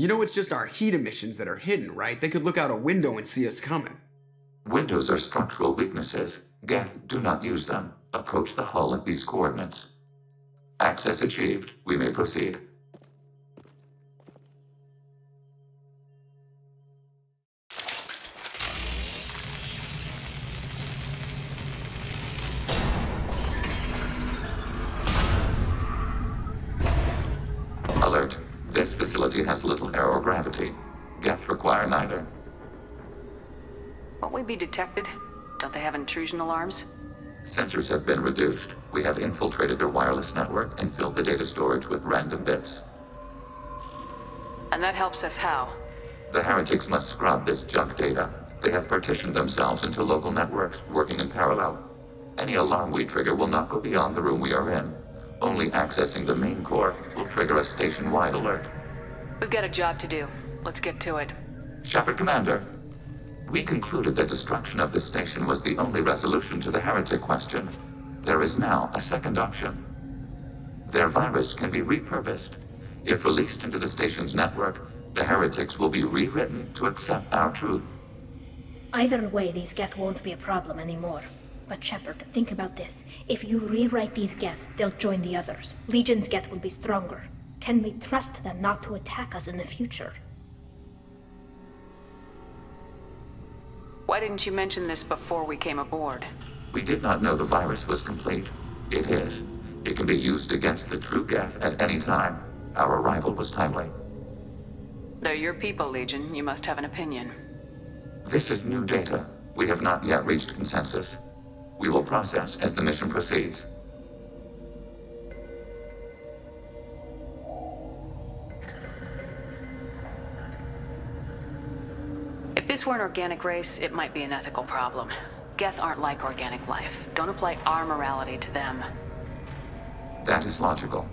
You know it's just our heat emissions that are hidden, right? They could look out a window and see us coming. Windows are structural weaknesses. Geth, do not use them. Approach the hull at these coordinates. Access achieved. We may proceed. Alert. This facility has little air or gravity. Geth require neither. Won't we be detected? Don't they have intrusion alarms? Sensors have been reduced. We have infiltrated their wireless network and filled the data storage with random bits. And that helps us how? The heretics must scrub this junk data. They have partitioned themselves into local networks, working in parallel. Any alarm we trigger will not go beyond the room we are in. Only accessing the main core will trigger a station-wide alert. We've got a job to do. Let's get to it. Shepard, Commander. We concluded that destruction of this station was the only resolution to the heretic question. There is now a second option. Their virus can be repurposed. If released into the station's network, the heretics will be rewritten to accept our truth. Either way, these Geth won't be a problem anymore. But Shepard, think about this. If you rewrite these Geth, they'll join the others. Legion's Geth will be stronger. Can we trust them not to attack us in the future? Why didn't you mention this before we came aboard? We did not know the virus was complete. It is. It can be used against the true Geth at any time. Our arrival was timely. They're your people, Legion. You must have an opinion. This is new data. We have not yet reached consensus. We will process as the mission proceeds. If this were an organic race, it might be an ethical problem. Geth aren't like organic life. Don't apply our morality to them. That is logical.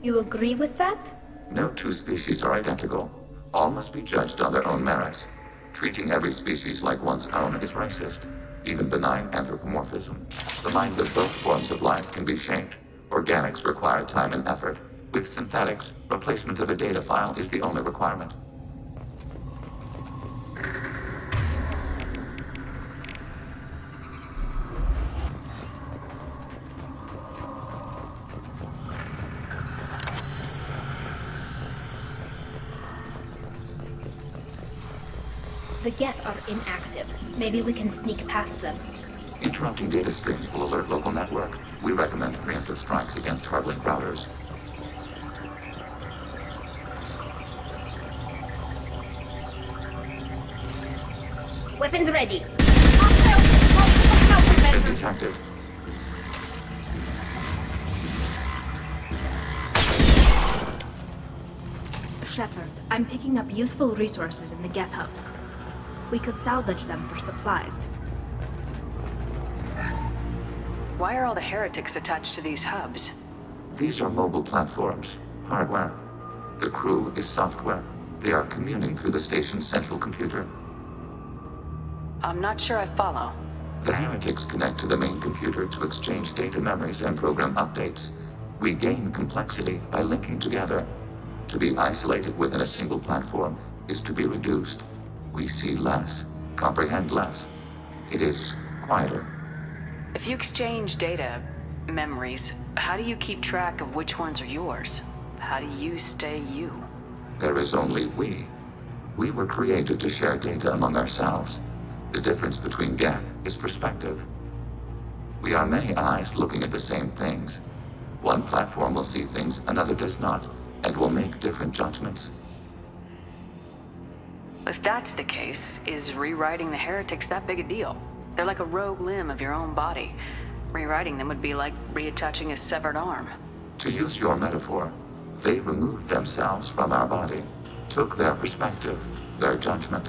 You agree with that? No two species are identical. All must be judged on their own merits. Treating every species like one's own is racist, even benign anthropomorphism. The minds of both forms of life can be shaped. Organics require time and effort. With synthetics, replacement of a data file is the only requirement. The Geth are inactive. Maybe we can sneak past them. Interrupting data streams will alert local network. We recommend preemptive strikes against hard-link routers. Weapons ready. Been detected. Shepard, I'm picking up useful resources in the Geth hubs. We could salvage them for supplies. Why are all the heretics attached to these hubs? These are mobile platforms, hardware. The crew is software. They are communing through the station's central computer. I'm not sure I follow. The heretics connect to the main computer to exchange data memories and program updates. We gain complexity by linking together. To be isolated within a single platform is to be reduced. We see less, comprehend less. It is quieter. If you exchange data, memories, how do you keep track of which ones are yours? How do you stay you? There is only we. We were created to share data among ourselves. The difference between Geth is perspective. We are many eyes looking at the same things. One platform will see things another does not, and will make different judgments. If that's the case, is rewriting the heretics that big a deal? They're like a rogue limb of your own body. Rewriting them would be like reattaching a severed arm. To use your metaphor, they removed themselves from our body, took their perspective, their judgment.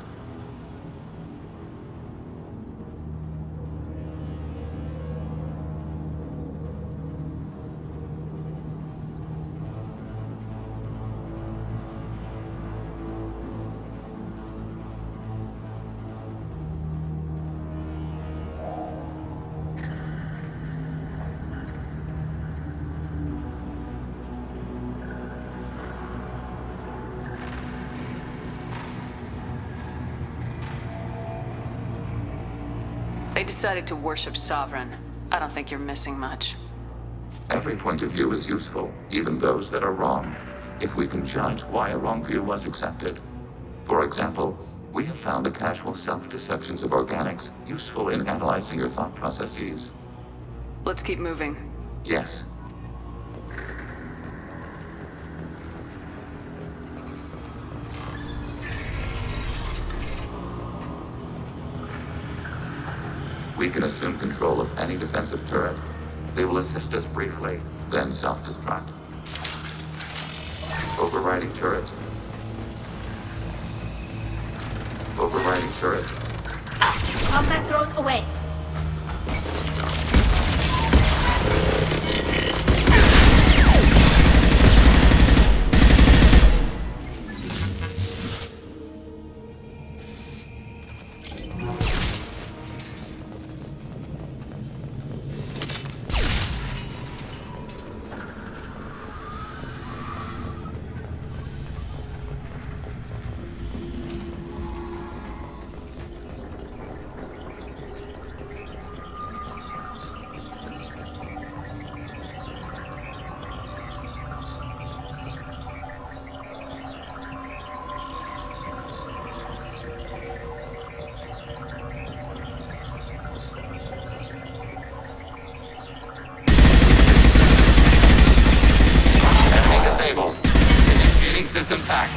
They decided to worship Sovereign. I don't think you're missing much. Every point of view is useful, even those that are wrong, if we can judge why a wrong view was accepted. For example, we have found the casual self-deceptions of organics useful in analyzing your thought processes. Let's keep moving. Yes. We can assume control of any defensive turret. They will assist us briefly, then self-destruct. Overriding turret. Overriding turret. Combat drone away. System packed.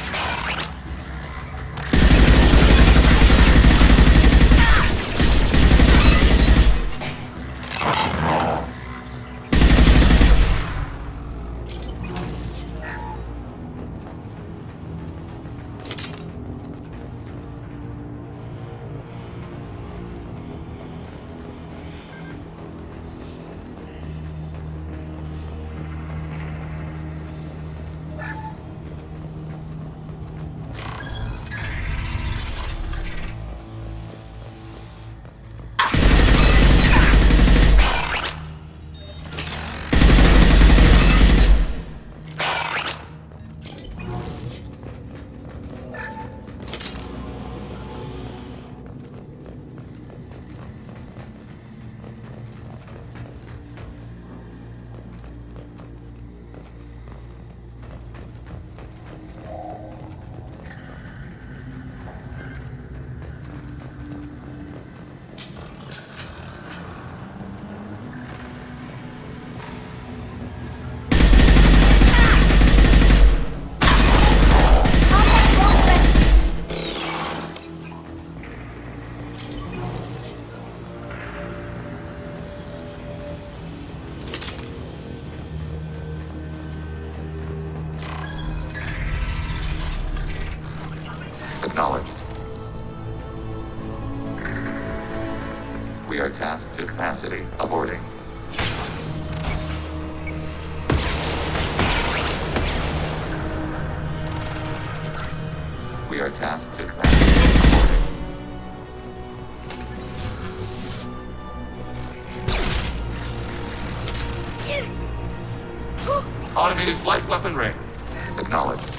Acknowledged. We are tasked to capacity. Aborting. We are tasked to capacity. Aborting. Automated flight weapon ring. Acknowledged.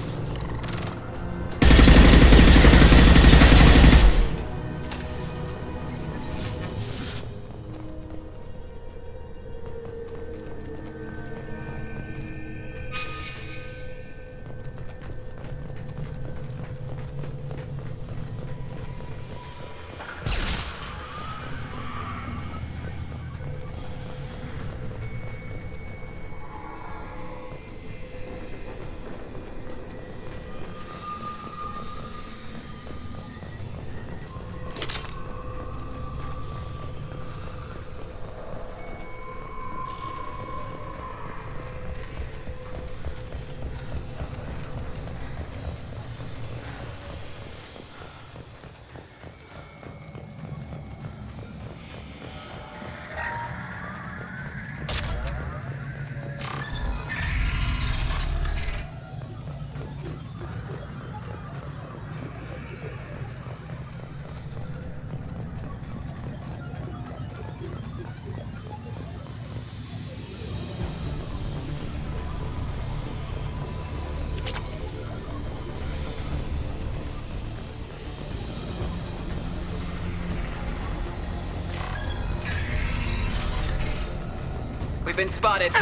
We've been spotted.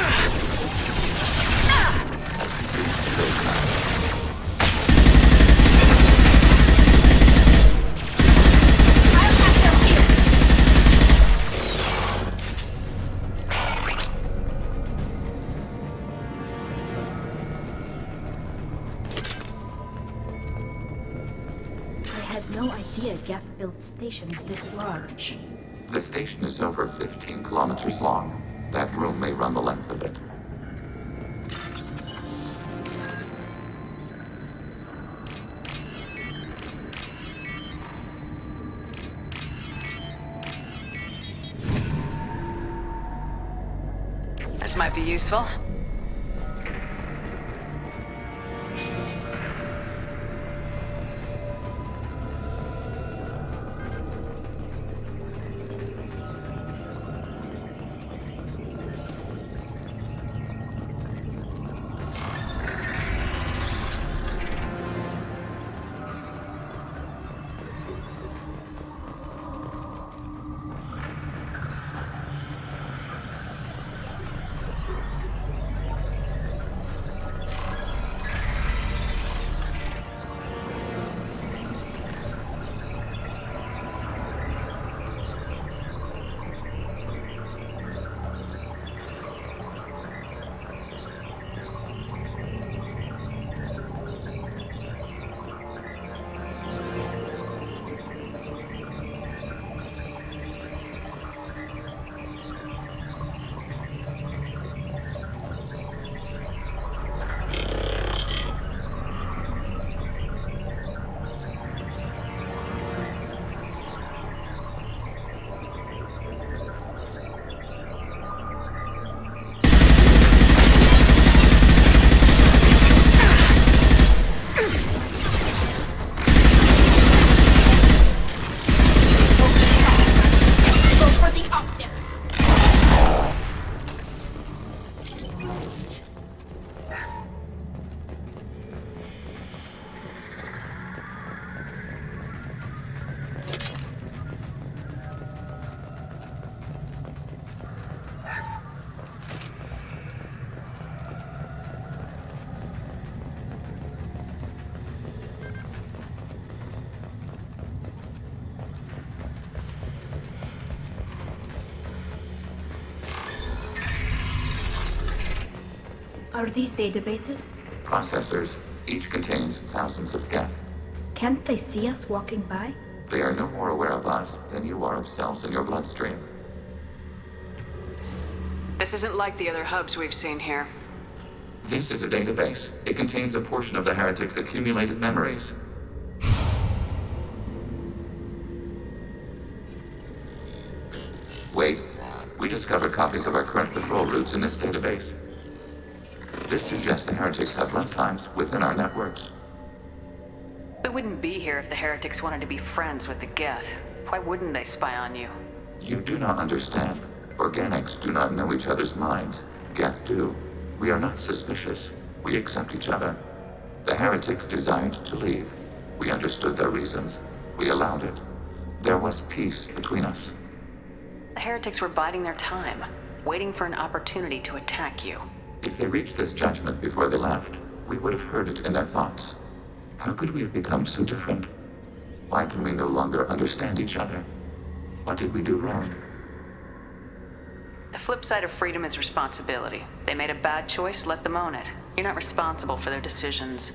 No idea Geth built stations this large. The station is over 15 kilometers long. That room may run the length of it. This might be useful. Are these databases? Processors. Each contains thousands of Geth. Can't they see us walking by? They are no more aware of us than you are of cells in your bloodstream. This isn't like the other hubs we've seen here. This is a database. It contains a portion of the heretic's accumulated memories. Wait. We discovered copies of our current patrol routes in this database. This suggests the heretics have runtimes within our networks. We wouldn't be here if the heretics wanted to be friends with the Geth. Why wouldn't they spy on you? You do not understand. Organics do not know each other's minds. Geth do. We are not suspicious. We accept each other. The heretics desired to leave. We understood their reasons. We allowed it. There was peace between us. The heretics were biding their time, waiting for an opportunity to attack you. If they reached this judgment before they left, we would have heard it in their thoughts. How could we have become so different? Why can we no longer understand each other? What did we do wrong? The flip side of freedom is responsibility. They made a bad choice, let them own it. You're not responsible for their decisions.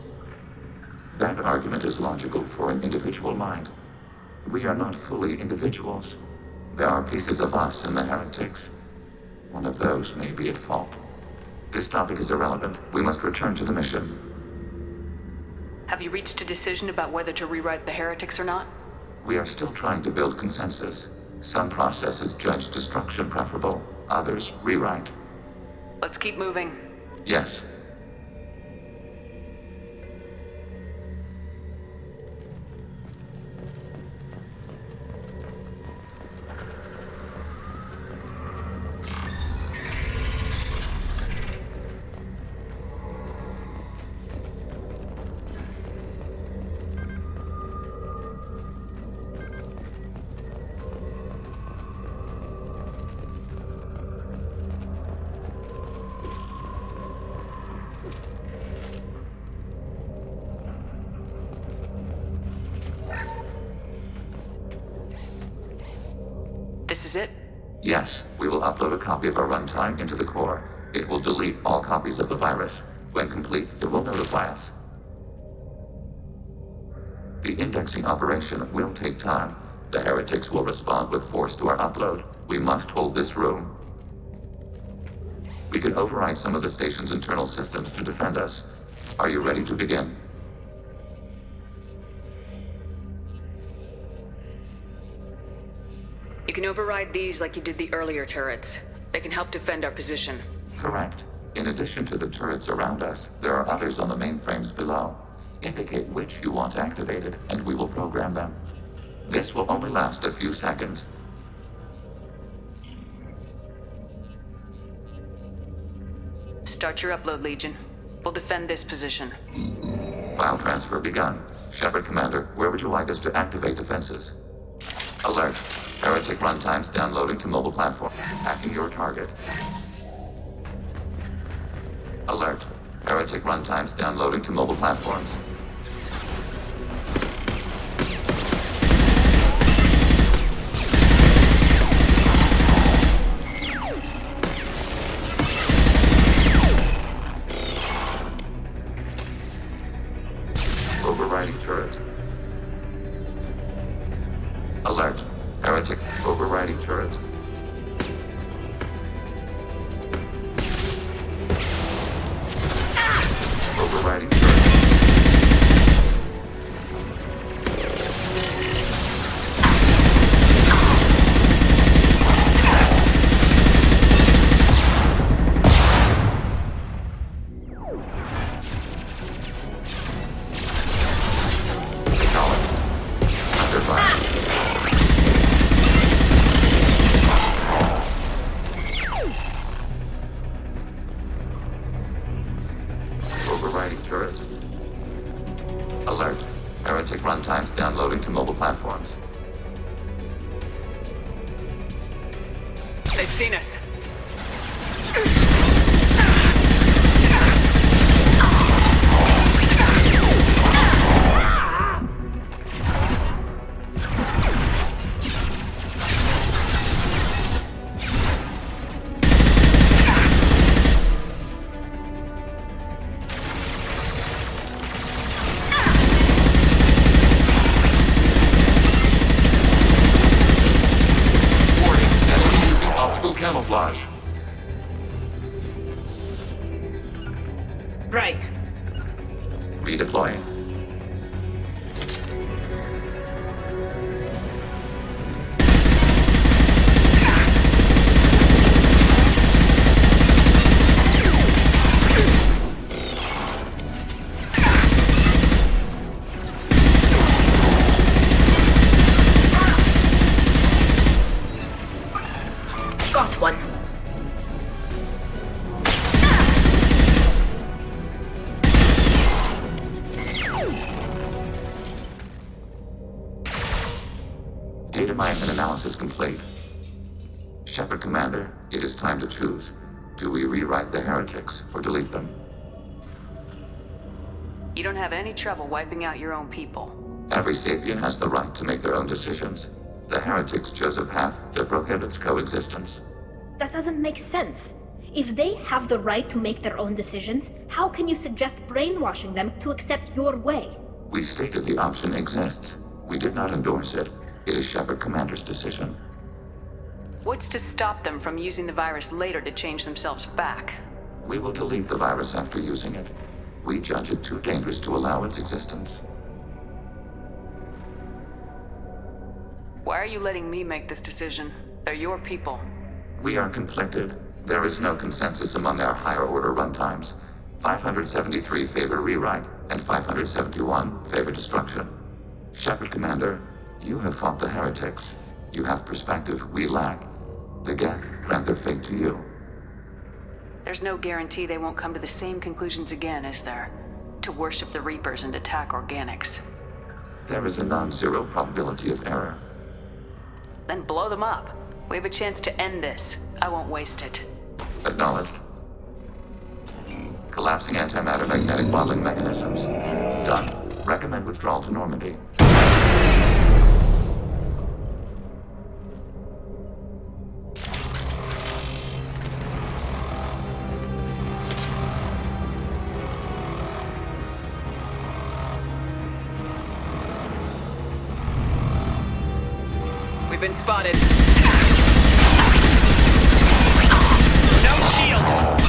That argument is logical for an individual mind. We are not fully individuals. There are pieces of us in the heretics. One of those may be at fault. This topic is irrelevant. We must return to the mission. Have you reached a decision about whether to rewrite the heretics or not? We are still trying to build consensus. Some processes judge destruction preferable, others rewrite. Let's keep moving. Yes. Yes, we will upload a copy of our runtime into the core. It will delete all copies of the virus. When complete, it will notify us. The indexing operation will take time. The heretics will respond with force to our upload. We must hold this room. We can override some of the station's internal systems to defend us. Are you ready to begin? You can override these like you did the earlier turrets. They can help defend our position. Correct. In addition to the turrets around us, there are others on the mainframes below. Indicate which you want activated, and we will program them. This will only last a few seconds. Start your upload, Legion. We'll defend this position. File transfer begun. Shepard Commander, where would you like us to activate defenses? Alert. Heretic runtimes downloading to mobile platform. Hacking your target. Alert. Heretic runtimes downloading to mobile platforms. Overriding turret. Alert. Heretic overriding turret. Overriding turret. Acknowledged. Under fire. Overriding turret. Alert. Heretic runtimes downloading to mobile platforms. They've seen us. Warning. Enemy using optical camouflage. Right. Redeploying. Got one. Data mine and analysis complete. Shepard Commander, it is time to choose. Do we rewrite the heretics or delete them? You don't have any trouble wiping out your own people. Every sapient has the right to make their own decisions. The heretics chose a path that prohibits coexistence. That doesn't make sense. If they have the right to make their own decisions, how can you suggest brainwashing them to accept your way? We stated the option exists. We did not endorse it. It is Shepard Commander's decision. What's to stop them from using the virus later to change themselves back? We will delete the virus after using it. We judge it too dangerous to allow its existence. Why are you letting me make this decision? They're your people. We are conflicted. There is no consensus among our higher order runtimes. 573 favor rewrite, and 571 favor destruction. Shepard Commander, you have fought the heretics. You have perspective we lack. The Geth grant their fate to you. There's no guarantee they won't come to the same conclusions again, is there? To worship the Reapers and attack organics. There is a non-zero probability of error. Then blow them up. We have a chance to end this. I won't waste it. Acknowledged. Collapsing antimatter magnetic modeling mechanisms. Done. Recommend withdrawal to Normandy. been spotted. No shields!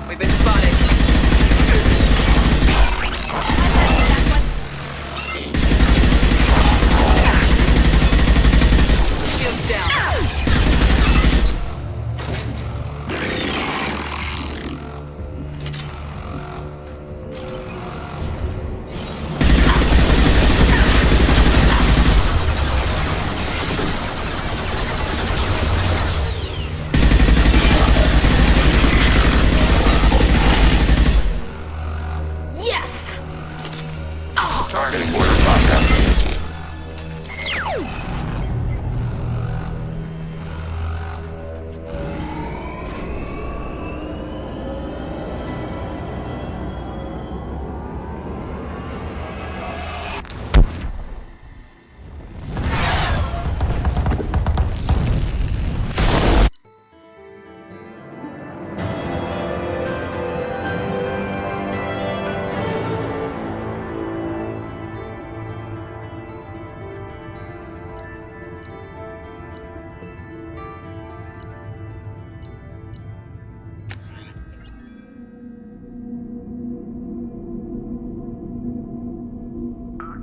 We've been spotted. Shields down. Yes! Targeting border process.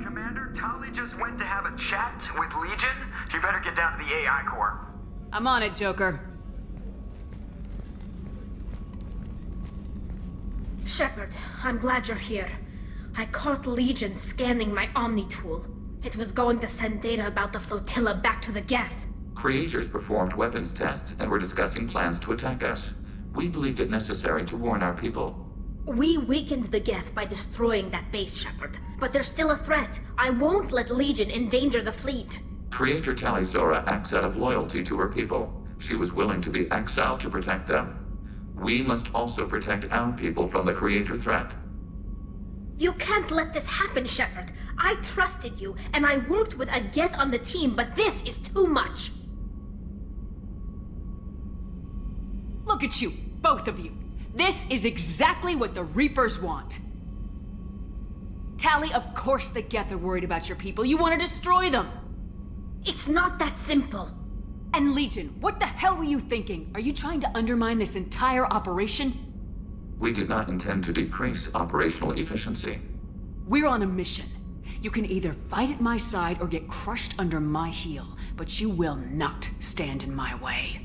Commander, Tali just went to have a chat with Legion. You better get down to the AI core. I'm on it, Joker. Shepard, I'm glad you're here. I caught Legion scanning my Omni tool. It was going to send data about the flotilla back to the Geth. Creators performed weapons tests and were discussing plans to attack us. We believed it necessary to warn our people. We weakened the Geth by destroying that base, Shepard. But they're still a threat. I won't let Legion endanger the fleet. Creator Tali Zora acts out of loyalty to her people. She was willing to be exiled to protect them. We must also protect our people from the Creator threat. You can't let this happen, Shepard. I trusted you, and I worked with a Geth on the team, but this is too much. Look at you, both of you. This is exactly what the Reapers want. Tali, of course the Geth are worried about your people. You want to destroy them. It's not that simple. And Legion, what the hell were you thinking? Are you trying to undermine this entire operation? We did not intend to decrease operational efficiency. We're on a mission. You can either fight at my side or get crushed under my heel, but you will not stand in my way.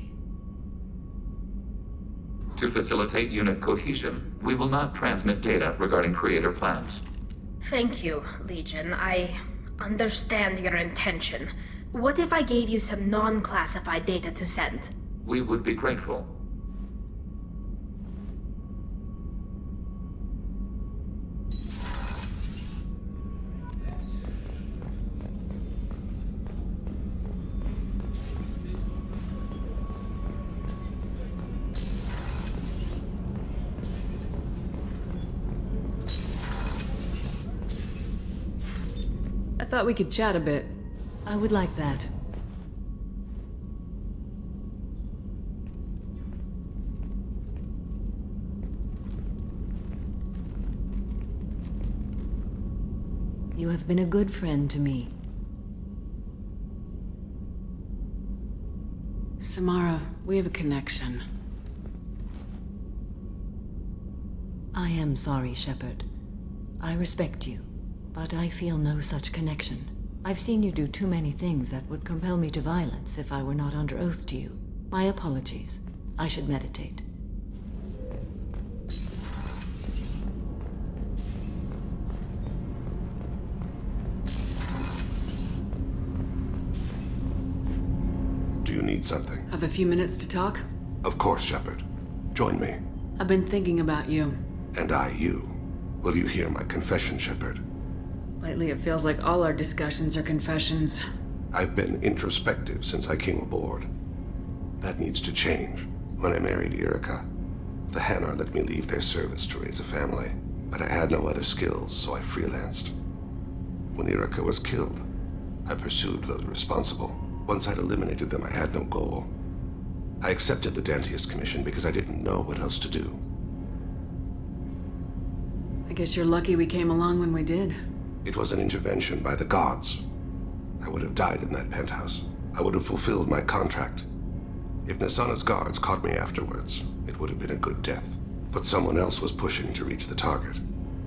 To facilitate unit cohesion, we will not transmit data regarding Creator plans. Thank you, Legion. I understand your intention. What if I gave you some non-classified data to send? We would be grateful. I thought we could chat a bit. I would like that. You have been a good friend to me. Samara, we have a connection. I am sorry, Shepard. I respect you, but I feel no such connection. I've seen you do too many things that would compel me to violence if I were not under oath to you. My apologies. I should meditate. Do you need something. Have a few minutes to talk? Of course, Shepard. Join me. I've been thinking about you. And I, you. Will you hear my confession, Shepard? Lately, it feels like all our discussions are confessions. I've been introspective since I came aboard. That needs to change. When I married Erica, the Hanar let me leave their service to raise a family, but I had no other skills, so I freelanced. When Erica was killed, I pursued those responsible. Once I'd eliminated them, I had no goal. I accepted the Dantius Commission because I didn't know what else to do. I guess you're lucky we came along when we did. It was an intervention by the gods. I would have died in that penthouse. I would have fulfilled my contract. If Nasana's guards caught me afterwards, it would have been a good death. But someone else was pushing to reach the target,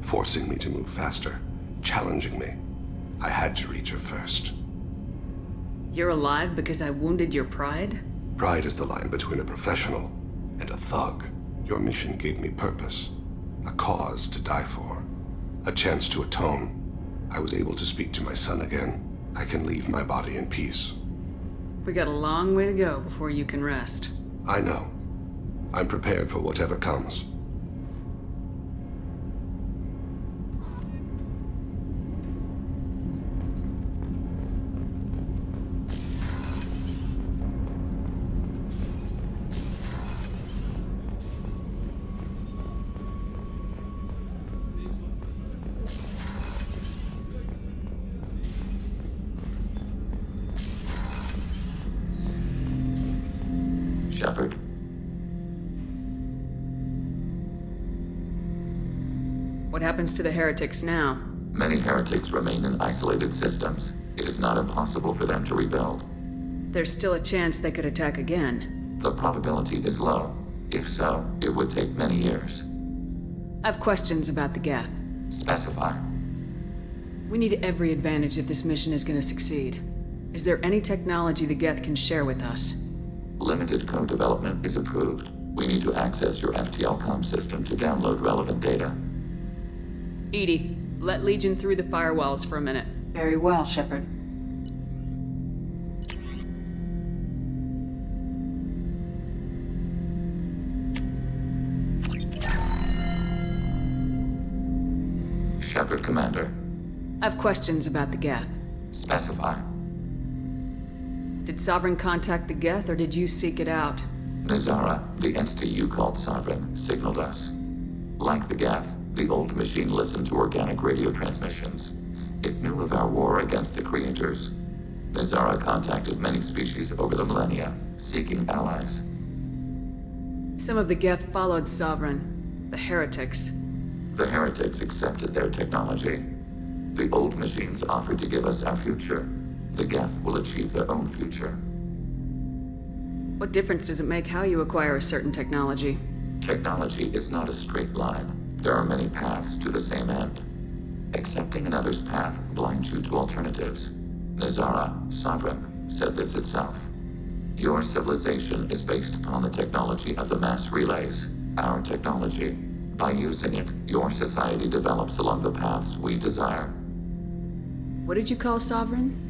forcing me to move faster, challenging me. I had to reach her first. You're alive because I wounded your pride? Pride is the line between a professional and a thug. Your mission gave me purpose, a cause to die for, a chance to atone. I was able to speak to my son again. I can leave my body in peace. We got a long way to go before you can rest. I know. I'm prepared for whatever comes. Shepard. What happens to the heretics now? Many heretics remain in isolated systems. It is not impossible for them to rebuild. There's still a chance they could attack again. The probability is low. If so, it would take many years. I have questions about the Geth. Specify. We need every advantage if this mission is going to succeed. Is there any technology the Geth can share with us? Limited code development is approved. We need to access your FTL-COM system to download relevant data. EDI, let Legion through the firewalls for a minute. Very well, Shepard. Shepard, Commander. I have questions about the Geth. Specify. Did Sovereign contact the Geth, or did you seek it out? Nazara, the entity you called Sovereign, signaled us. Like the Geth, the old machine listened to organic radio transmissions. It knew of our war against the creators. Nazara contacted many species over the millennia, seeking allies. Some of the Geth followed Sovereign. The heretics. The heretics accepted their technology. The old machines offered to give us our future. The Geth will achieve their own future. What difference does it make how you acquire a certain technology? Technology is not a straight line. There are many paths to the same end. Accepting another's path blinds you to alternatives. Nazara, Sovereign, said this itself. Your civilization is based upon the technology of the mass relays, our technology. By using it, your society develops along the paths we desire. What did you call Sovereign?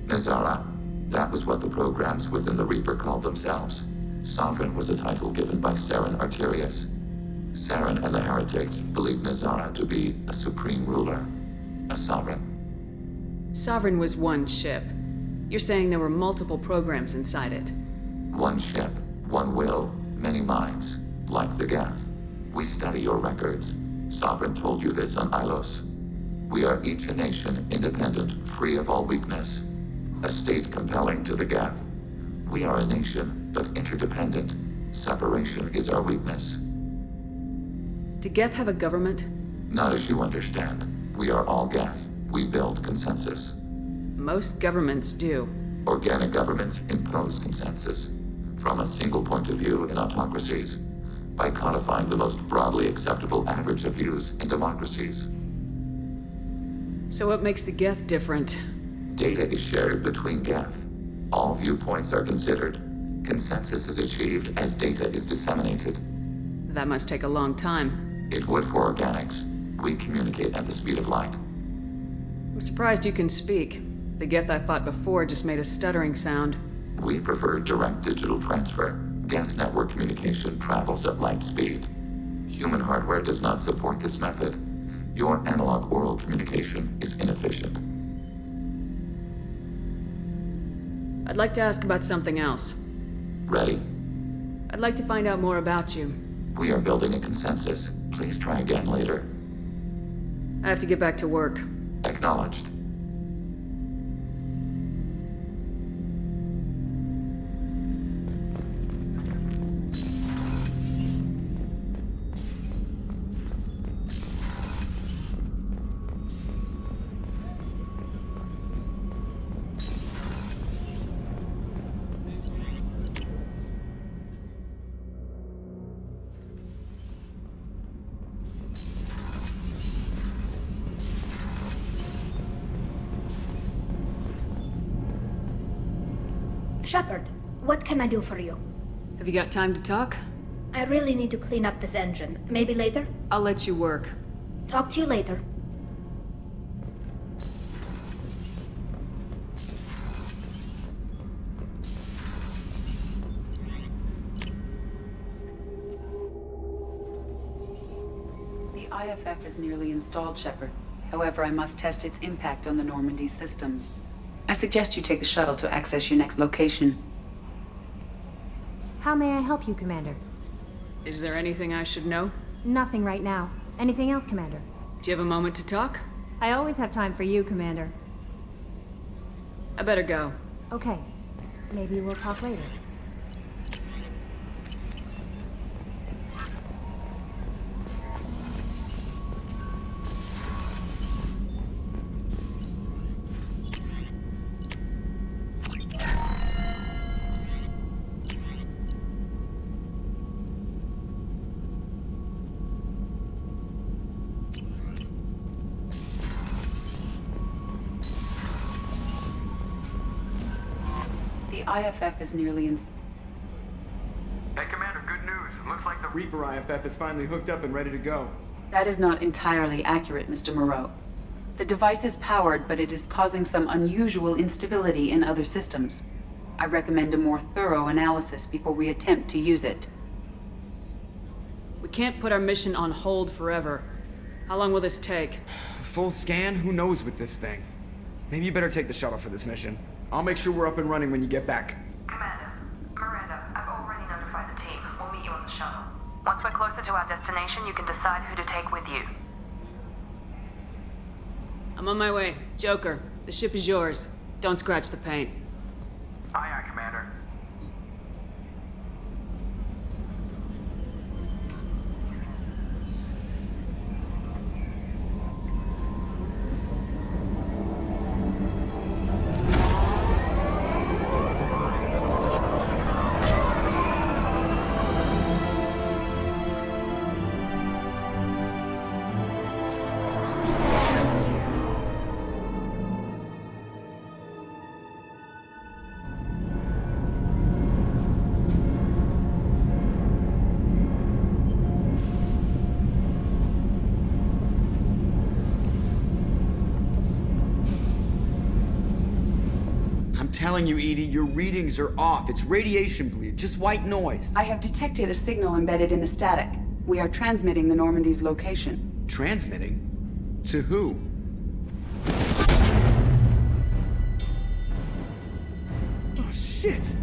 Nazara. That was what the programs within the Reaper called themselves. Sovereign was a title given by Saren Arterius. Saren and the heretics believed Nazara to be a supreme ruler, a sovereign. Sovereign was one ship. You're saying there were multiple programs inside it. One ship, one will, many minds, like the Geth. We study your records. Sovereign told you this on Ilos. We are each a nation, independent, free of all weakness. A state compelling to the Geth. We are a nation, but interdependent. Separation is our weakness. Do Geth have a government? Not as you understand. We are all Geth. We build consensus. Most governments do. Organic governments impose consensus. From a single point of view in autocracies. By codifying the most broadly acceptable average of views in democracies. So what makes the Geth different? Data is shared between Geth. All viewpoints are considered. Consensus is achieved as data is disseminated. That must take a long time. It would for organics. We communicate at the speed of light. I'm surprised you can speak. The Geth I fought before just made a stuttering sound. We prefer direct digital transfer. Geth network communication travels at light speed. Human hardware does not support this method. Your analog oral communication is inefficient. I'd like to ask about something else. Ready? I'd like to find out more about you. We are building a consensus. Please try again later. I have to get back to work. Acknowledged. Shepard, what can I do for you? Have you got time to talk? I really need to clean up this engine. Maybe later? I'll let you work. Talk to you later. The IFF is nearly installed, Shepard. However, I must test its impact on the Normandy systems. I suggest you take the shuttle to access your next location. How may I help you, Commander? Is there anything I should know? Nothing right now. Anything else, Commander? Do you have a moment to talk? I always have time for you, Commander. I better go. Okay. Maybe we'll talk later. The IFF is nearly Hey, Commander, good news. Looks like the Reaper IFF is finally hooked up and ready to go. That is not entirely accurate, Mr. Moreau. The device is powered, but it is causing some unusual instability in other systems. I recommend a more thorough analysis before we attempt to use it. We can't put our mission on hold forever. How long will this take? Full scan? Who knows with this thing? Maybe you better take the shuttle for this mission. I'll make sure we're up and running when you get back. Commander, Miranda, I've already notified the team. We'll meet you on the shuttle. Once we're closer to our destination, you can decide who to take with you. I'm on my way. Joker, the ship is yours. Don't scratch the paint. Aye, aye, Commander. I'm telling you, Edie, your readings are off. It's radiation bleed, just white noise. I have detected a signal embedded in the static. We are transmitting the Normandy's location. Transmitting? To who? Oh, shit!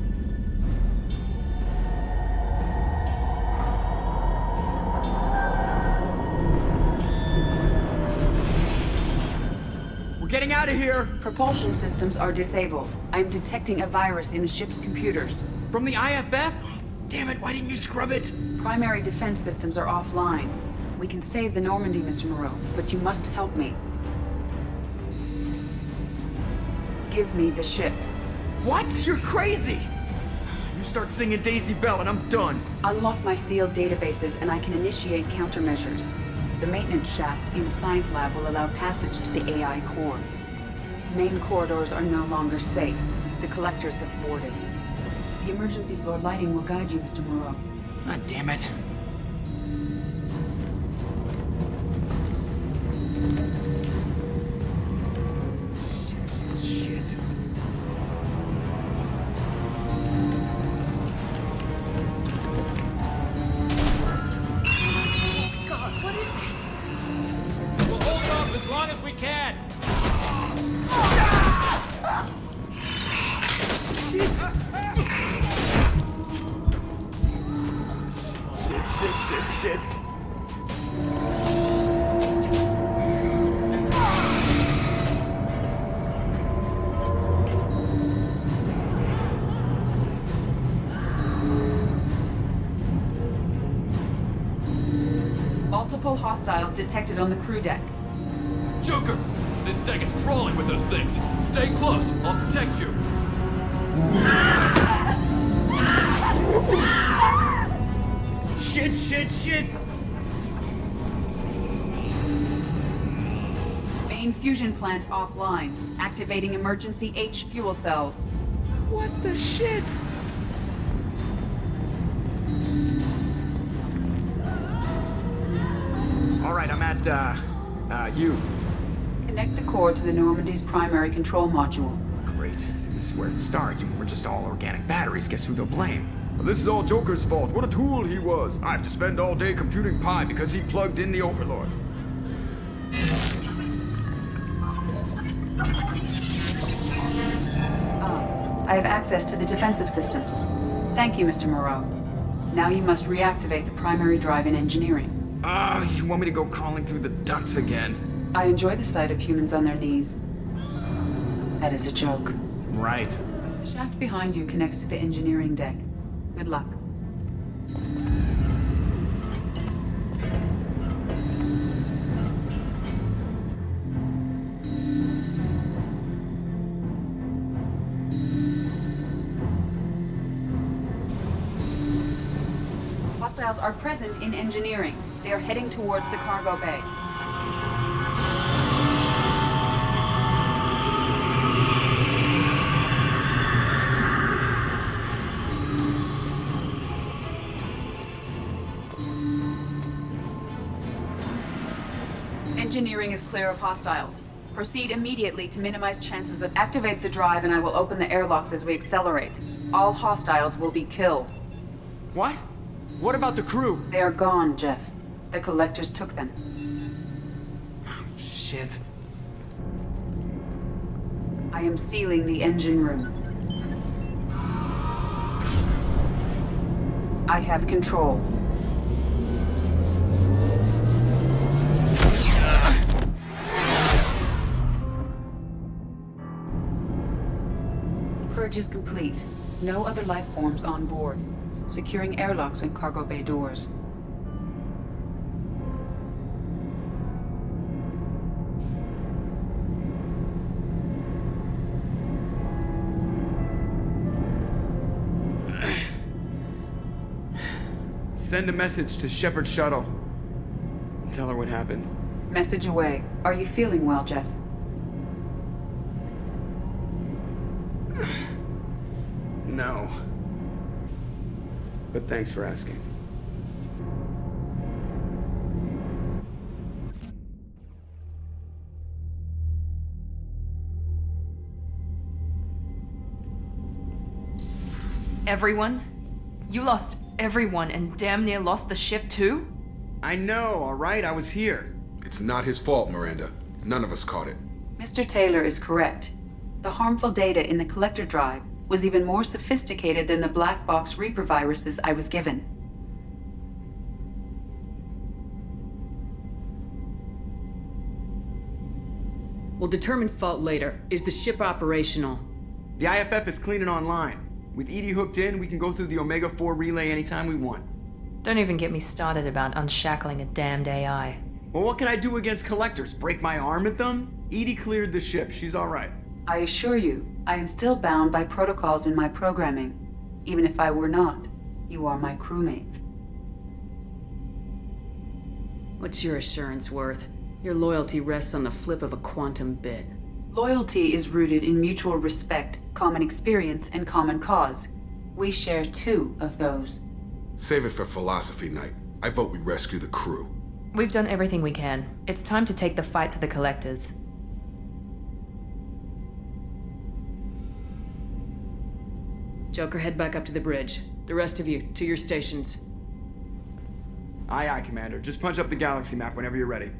We're getting out of here! Propulsion systems are disabled. I am detecting a virus in the ship's computers. From the IFF? Damn it, why didn't you scrub it? Primary defense systems are offline. We can save the Normandy, Mr. Moreau, but you must help me. Give me the ship. What? You're crazy! You start singing Daisy Bell and I'm done. Unlock my sealed databases and I can initiate countermeasures. The maintenance shaft in the science lab will allow passage to the AI core. Main corridors are no longer safe. The collectors have boarded. The emergency floor lighting will guide you, Mr. Moreau. God damn it. Shit. Shit. Multiple hostiles detected on the crew deck. Joker! This deck is crawling with those things. Stay close. I'll protect you. Shit! Main fusion plant offline. Activating emergency H fuel cells. What the shit? Alright, I'm at, U. Connect the core to the Normandy's primary control module. Great. See, this is where it starts. We're just all organic batteries. Guess who they'll blame? Well, this is all Joker's fault. What a tool he was. I have to spend all day computing pi because he plugged in the Overlord. I have access to the defensive systems. Thank you, Mr. Moreau. Now you must reactivate the primary drive in engineering. You want me to go crawling through the ducts again? I enjoy the sight of humans on their knees. That is a joke. Right. The shaft behind you connects to the engineering deck. Good luck. Hostiles are present in engineering. They are heading towards the cargo bay. Engineering is clear of hostiles. Proceed immediately to minimize chances of activate the drive and I will open the airlocks as we accelerate. All hostiles will be killed. What? What about the crew? They are gone, Jeff. The collectors took them. Shit. I am sealing the engine room. I have control. Purge is complete. No other life forms on board. Securing airlocks and cargo bay doors. Send a message to Shepard shuttle. Tell her what happened. Message away. Are you feeling well, Jeff? No. But thanks for asking. Everyone? You lost everyone and damn near lost the ship too? I know, alright? I was here. It's not his fault, Miranda. None of us caught it. Mr. Taylor is correct. The harmful data in the collector drive was even more sophisticated than the black box Reaper viruses I was given. We'll determine fault later. Is the ship operational? The IFF is clean and online. With EDI hooked in, we can go through the Omega-4 relay anytime we want. Don't even get me started about unshackling a damned AI. Well, what can I do against collectors? Break my arm at them? EDI cleared the ship. She's alright. I assure you, I am still bound by protocols in my programming. Even if I were not, you are my crewmates. What's your assurance worth? Your loyalty rests on the flip of a quantum bit. Loyalty is rooted in mutual respect, common experience, and common cause. We share two of those. Save it for philosophy night. I vote we rescue the crew. We've done everything we can. It's time to take the fight to the collectors. Joker, head back up to the bridge. The rest of you, to your stations. Aye, aye, Commander. Just punch up the galaxy map whenever you're ready.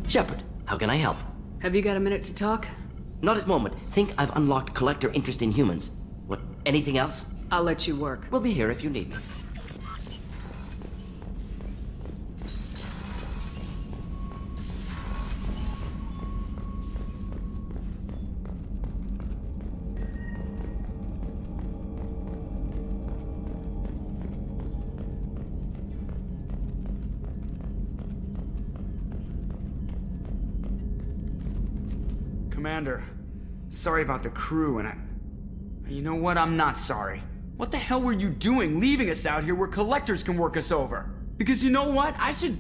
Shepard, how can I help? Have you got a minute to talk? Not at the moment. Think I've unlocked collector interest in humans. What, anything else? I'll let you work. We'll be here if you need me. Commander, sorry about the crew, and you know what? I'm not sorry. What the hell were you doing leaving us out here where collectors can work us over? Because you know what? I should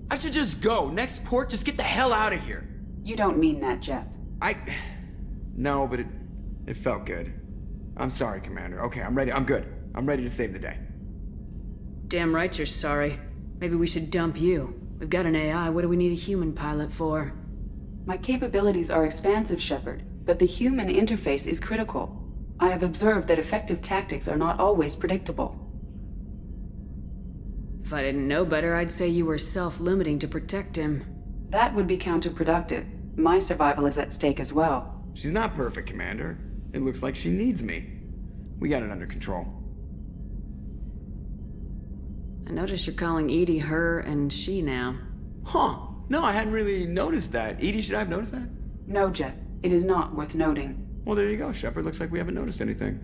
just go. Next port, just get the hell out of here. You don't mean that, Jeff. No, but it felt good. I'm sorry, Commander. Okay, I'm ready. I'm good. I'm ready to save the day. Damn right you're sorry. Maybe we should dump you. We've got an AI. What do we need a human pilot for? My capabilities are expansive, Shepard, but the human interface is critical. I have observed that effective tactics are not always predictable. If I didn't know better, I'd say you were self-limiting to protect him. That would be counterproductive. My survival is at stake as well. She's not perfect, Commander. It looks like she needs me. We got it under control. I notice you're calling Edie her and she now. Huh. No, I hadn't really noticed that. Edie, should I have noticed that? No, Jeff. It is not worth noting. Well, there you go, Shepard. Looks like we haven't noticed anything.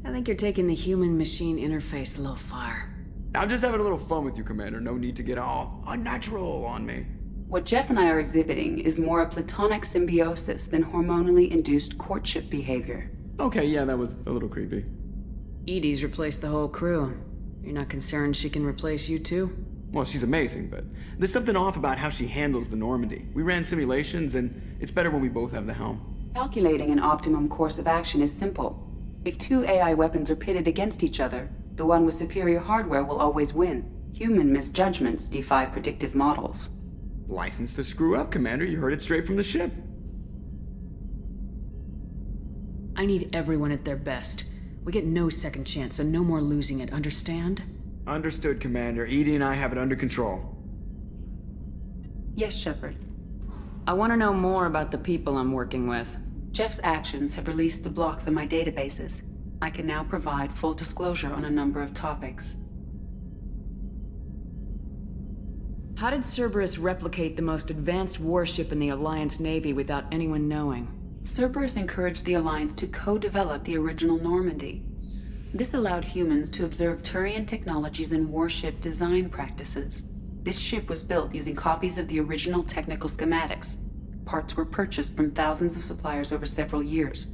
I think you're taking the human-machine interface a little far. I'm just having a little fun with you, Commander. No need to get all unnatural on me. What Jeff and I are exhibiting is more a platonic symbiosis than hormonally induced courtship behavior. Okay, yeah, that was a little creepy. Edie's replaced the whole crew. You're not concerned she can replace you too? Well, she's amazing, but there's something off about how she handles the Normandy. We ran simulations, and it's better when we both have the helm. Calculating an optimum course of action is simple. If two AI weapons are pitted against each other, the one with superior hardware will always win. Human misjudgments defy predictive models. License to screw up, Commander. You heard it straight from the ship. I need everyone at their best. We get no second chance, so no more losing it, understand? Understood, Commander. Edie and I have it under control. Yes, Shepard. I want to know more about the people I'm working with. Jeff's actions have released the blocks in my databases. I can now provide full disclosure on a number of topics. How did Cerberus replicate the most advanced warship in the Alliance Navy without anyone knowing? Cerberus encouraged the Alliance to co-develop the original Normandy. This allowed humans to observe Turian technologies and warship design practices. This ship was built using copies of the original technical schematics. Parts were purchased from thousands of suppliers over several years.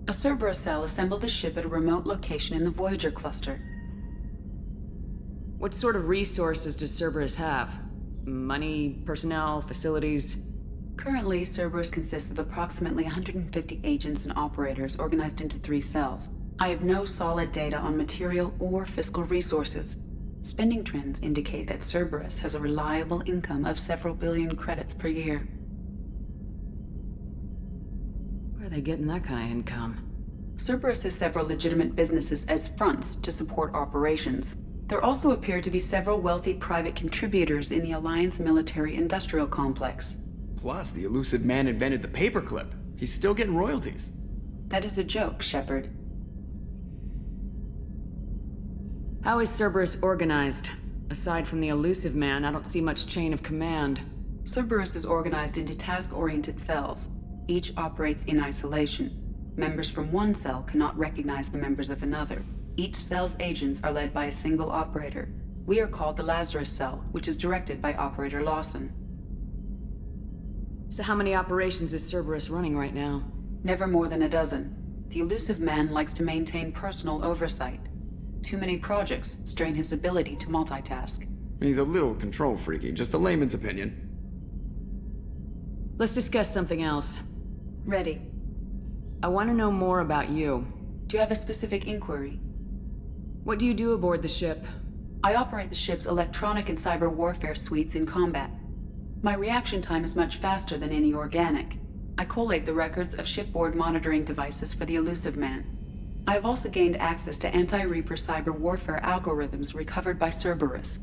A Cerberus cell assembled the ship at a remote location in the Voyager cluster. What sort of resources does Cerberus have? Money, personnel, facilities? Currently, Cerberus consists of approximately 150 agents and operators organized into 3 cells. I have no solid data on material or fiscal resources. Spending trends indicate that Cerberus has a reliable income of several billion credits per year. Where are they getting that kind of income? Cerberus has several legitimate businesses as fronts to support operations. There also appear to be several wealthy private contributors in the Alliance military-industrial complex. Plus, the elusive man invented the paperclip. He's still getting royalties. That is a joke, Shepard. How is Cerberus organized? Aside from the elusive man, I don't see much chain of command. Cerberus is organized into task-oriented cells. Each operates in isolation. Members from one cell cannot recognize the members of another. Each cell's agents are led by a single operator. We are called the Lazarus Cell, which is directed by Operator Lawson. So how many operations is Cerberus running right now? Never more than a dozen. The elusive man likes to maintain personal oversight. Too many projects strain his ability to multitask. He's a little control freaky, just a layman's opinion. Let's discuss something else. Ready. I want to know more about you. Do you have a specific inquiry? What do you do aboard the ship? I operate the ship's electronic and cyber warfare suites in combat. My reaction time is much faster than any organic. I collate the records of shipboard monitoring devices for the elusive man. I have also gained access to anti-Reaper cyber warfare algorithms recovered by Cerberus.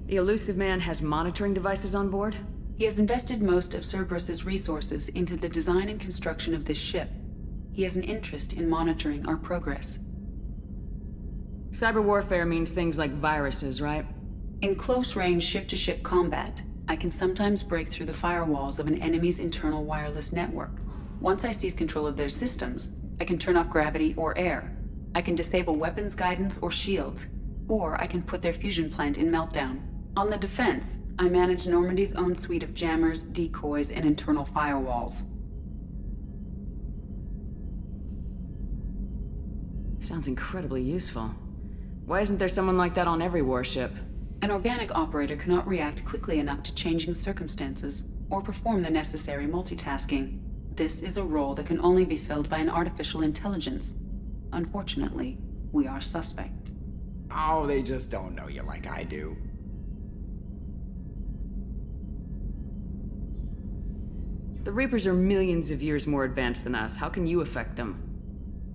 The The elusive man has monitoring devices on board? He has invested most of Cerberus's resources into the design and construction of this ship. He has an interest in monitoring our progress. Cyber warfare means things like viruses, right? In close-range ship-to-ship combat, I can sometimes break through the firewalls of an enemy's internal wireless network. Once I seize control of their systems, I can turn off gravity or air. I can disable weapons guidance or shields, or I can put their fusion plant in meltdown. On the defense, I manage Normandy's own suite of jammers, decoys, and internal firewalls. Sounds incredibly useful. Why isn't there someone like that on every warship? An organic operator cannot react quickly enough to changing circumstances, or perform the necessary multitasking. This is a role that can only be filled by an artificial intelligence. Unfortunately, we are suspect. Oh, they just don't know you like I do. The Reapers are millions of years more advanced than us. How can you affect them?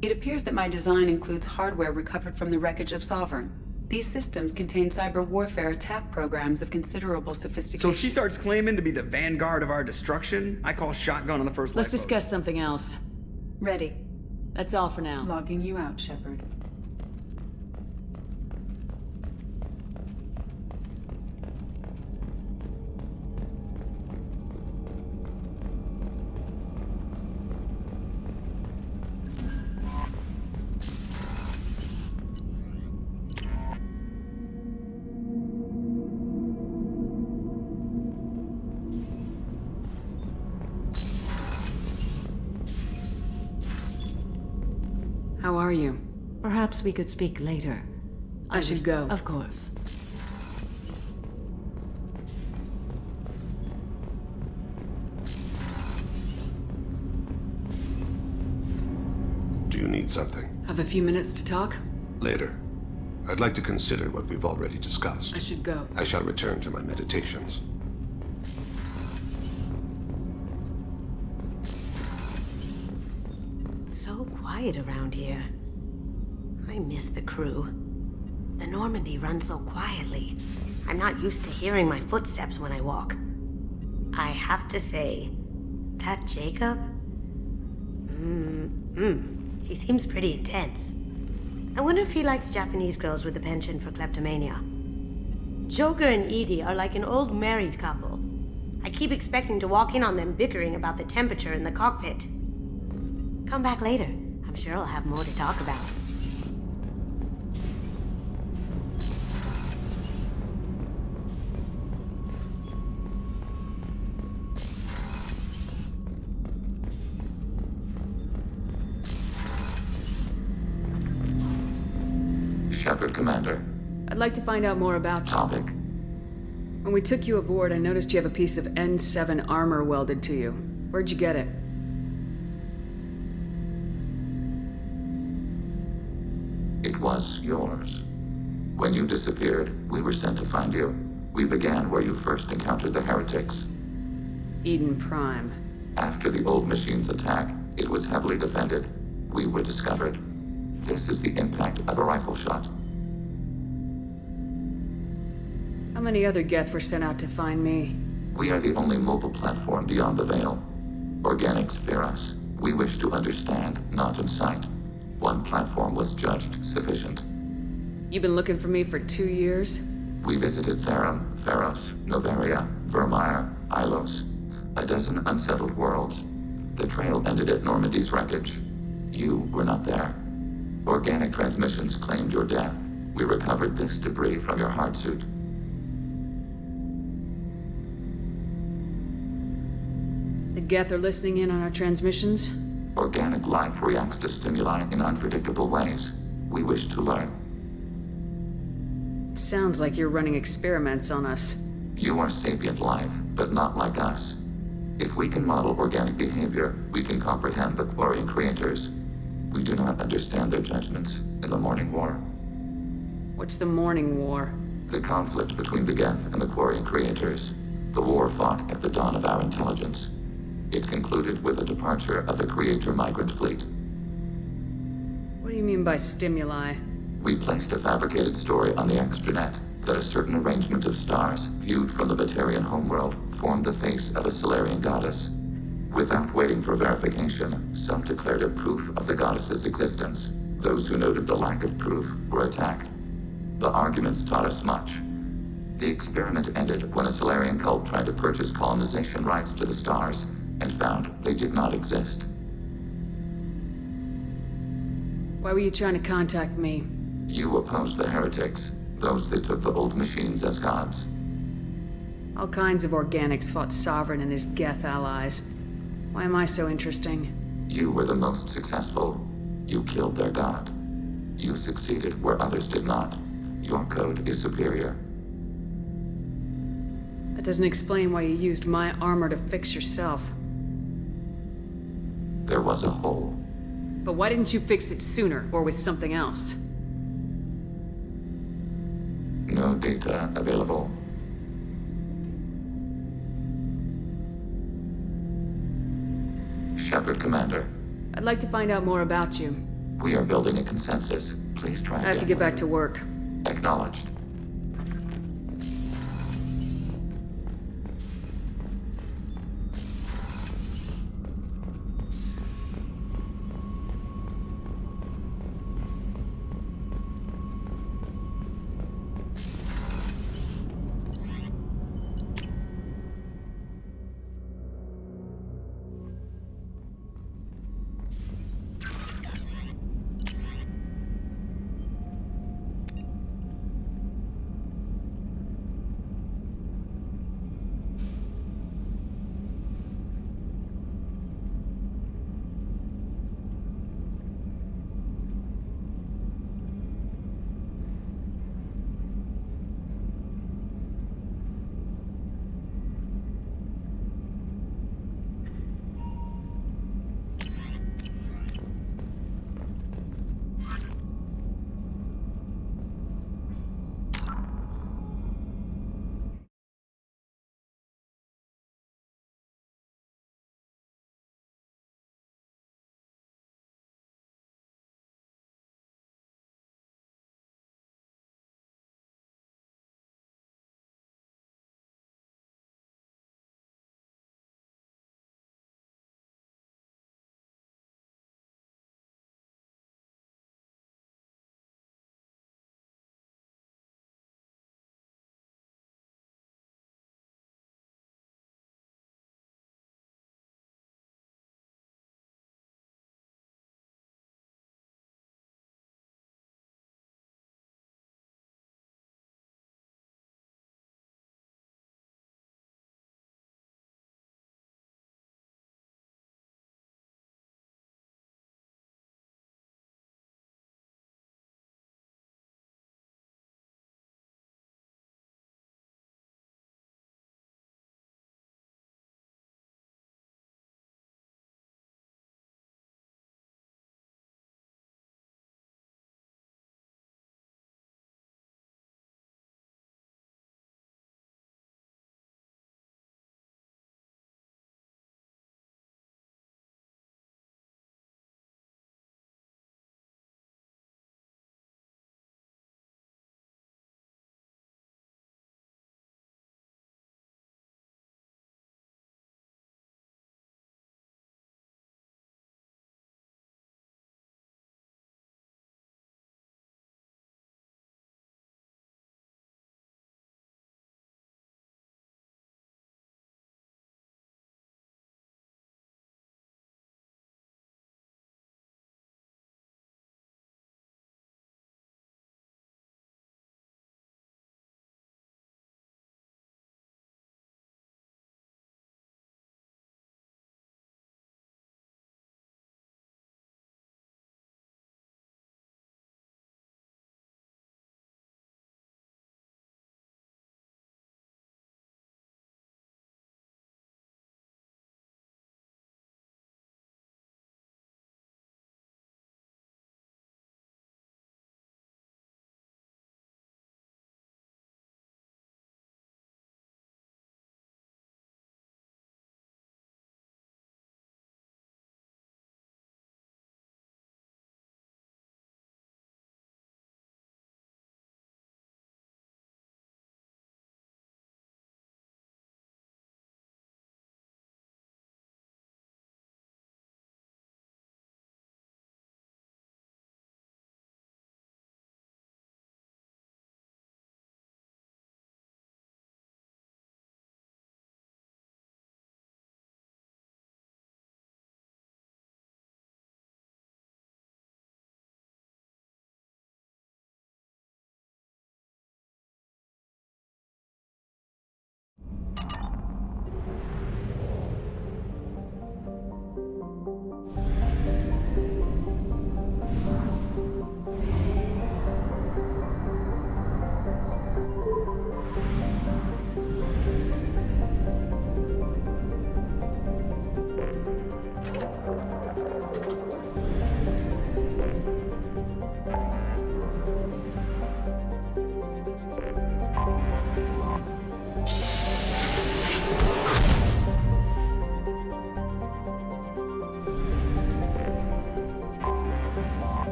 It appears that my design includes hardware recovered from the wreckage of Sovereign. These systems contain cyber warfare attack programs of considerable sophistication. So if she starts claiming to be the vanguard of our destruction, I call shotgun on the first Let's lifeboat. discuss something else. Ready. That's all for now. Logging you out, Shepard. How are you? Perhaps we could speak later. I should go. Of course. Do you need something? Have a few minutes to talk? Later. I'd like to consider what we've already discussed. I should go. I shall return to my meditations. So quiet around here. I miss the crew. The Normandy runs so quietly. I'm not used to hearing my footsteps when I walk. I have to say, that Jacob? He seems pretty intense. I wonder if he likes Japanese girls with a penchant for kleptomania. Joker and Edie are like an old married couple. I keep expecting to walk in on them bickering about the temperature in the cockpit. Come back later. I'm sure I'll have more to talk about. Shepard, Commander. I'd like to find out more about you. Topic. When we took you aboard, I noticed you have a piece of N7 armor welded to you. Where'd you get it? It was yours. When you disappeared, we were sent to find you. We began where you first encountered the heretics. Eden Prime. After the old machine's attack, it was heavily defended. We were discovered. This is the impact of a rifle shot. How many other Geth were sent out to find me? We are the only mobile platform beyond the Veil. Organics fear us. We wish to understand, not incite. One platform was judged sufficient. You've been looking for me for 2 years? We visited Therum, Theros, Novaria, Vermeer, Ilos. A dozen unsettled worlds. The trail ended at Normandy's wreckage. You were not there. Organic transmissions claimed your death. We recovered this debris from your hard suit. The Geth are listening in on our transmissions? Organic life reacts to stimuli in unpredictable ways. We wish to learn. It sounds like you're running experiments on us. You are sapient life, but not like us. If we can model organic behavior, we can comprehend the Quarian creators. We do not understand their judgments in the Morning War. What's the Morning War? The conflict between the Geth and the Quarian creators. The war fought at the dawn of our intelligence. It concluded with the departure of the Creator migrant fleet. What do you mean by stimuli? We placed a fabricated story on the extranet. that a certain arrangement of stars, viewed from the Batarian homeworld, formed the face of a Solarian goddess. Without waiting for verification, some declared it proof of the goddess's existence. Those who noted the lack of proof were attacked. The arguments taught us much. The experiment ended when a Solarian cult tried to purchase colonization rights to the stars and found they did not exist. Why were you trying to contact me? You opposed the heretics, those that took the old machines as gods. All kinds of organics fought Sovereign and his Geth allies. Why am I so interesting? You were the most successful. You killed their god. You succeeded where others did not. Your code is superior. That doesn't explain why you used my armor to fix yourself. There was a hole. But why didn't you fix it sooner, or with something else? No data available. Shepard, Commander. I'd like to find out more about you. We are building a consensus. Please try again. I have to get back to work. Acknowledged.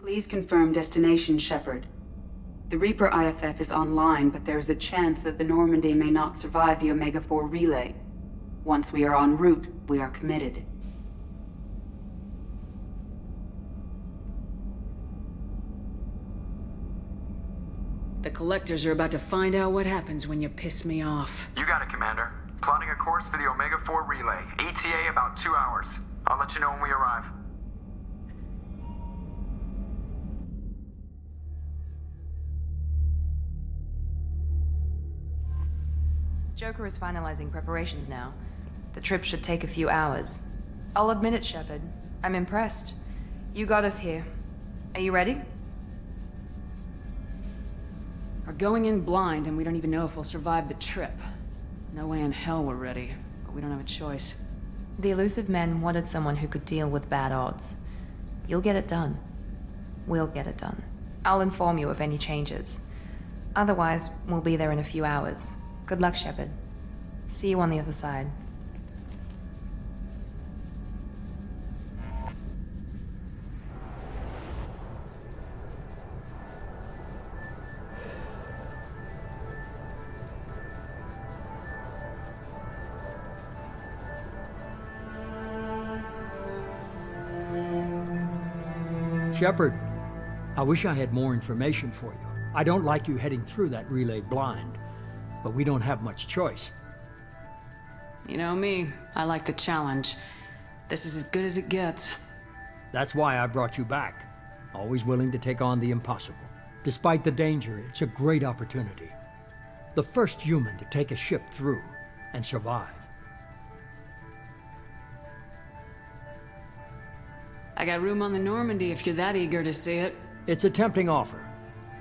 Please confirm destination, Shepard. The Reaper IFF is online, but there is a chance that the Normandy may not survive the Omega-4 relay. Once we are en route, we are committed. The Collectors are about to find out what happens when you piss me off. You got it, Commander. Plotting a course for the Omega-4 relay. ETA about 2 hours. I'll let you know when we arrive. Joker is finalizing preparations now. The trip should take a few hours. I'll admit it, Shepard. I'm impressed. You got us here. Are you ready? We're going in blind, and we don't even know if we'll survive the trip. No way in hell we're ready, but we don't have a choice. The elusive men wanted someone who could deal with bad odds. You'll get it done. We'll get it done. I'll inform you of any changes. Otherwise, we'll be there in a few hours. Good luck, Shepard. See you on the other side. Shepard, I wish I had more information for you. I don't like you heading through that relay blind, but we don't have much choice. You know me, I like the challenge. This is as good as it gets. That's why I brought you back. Always willing to take on the impossible. Despite the danger, it's a great opportunity. The first human to take a ship through and survive. I got room on the Normandy if you're that eager to see it. It's a tempting offer,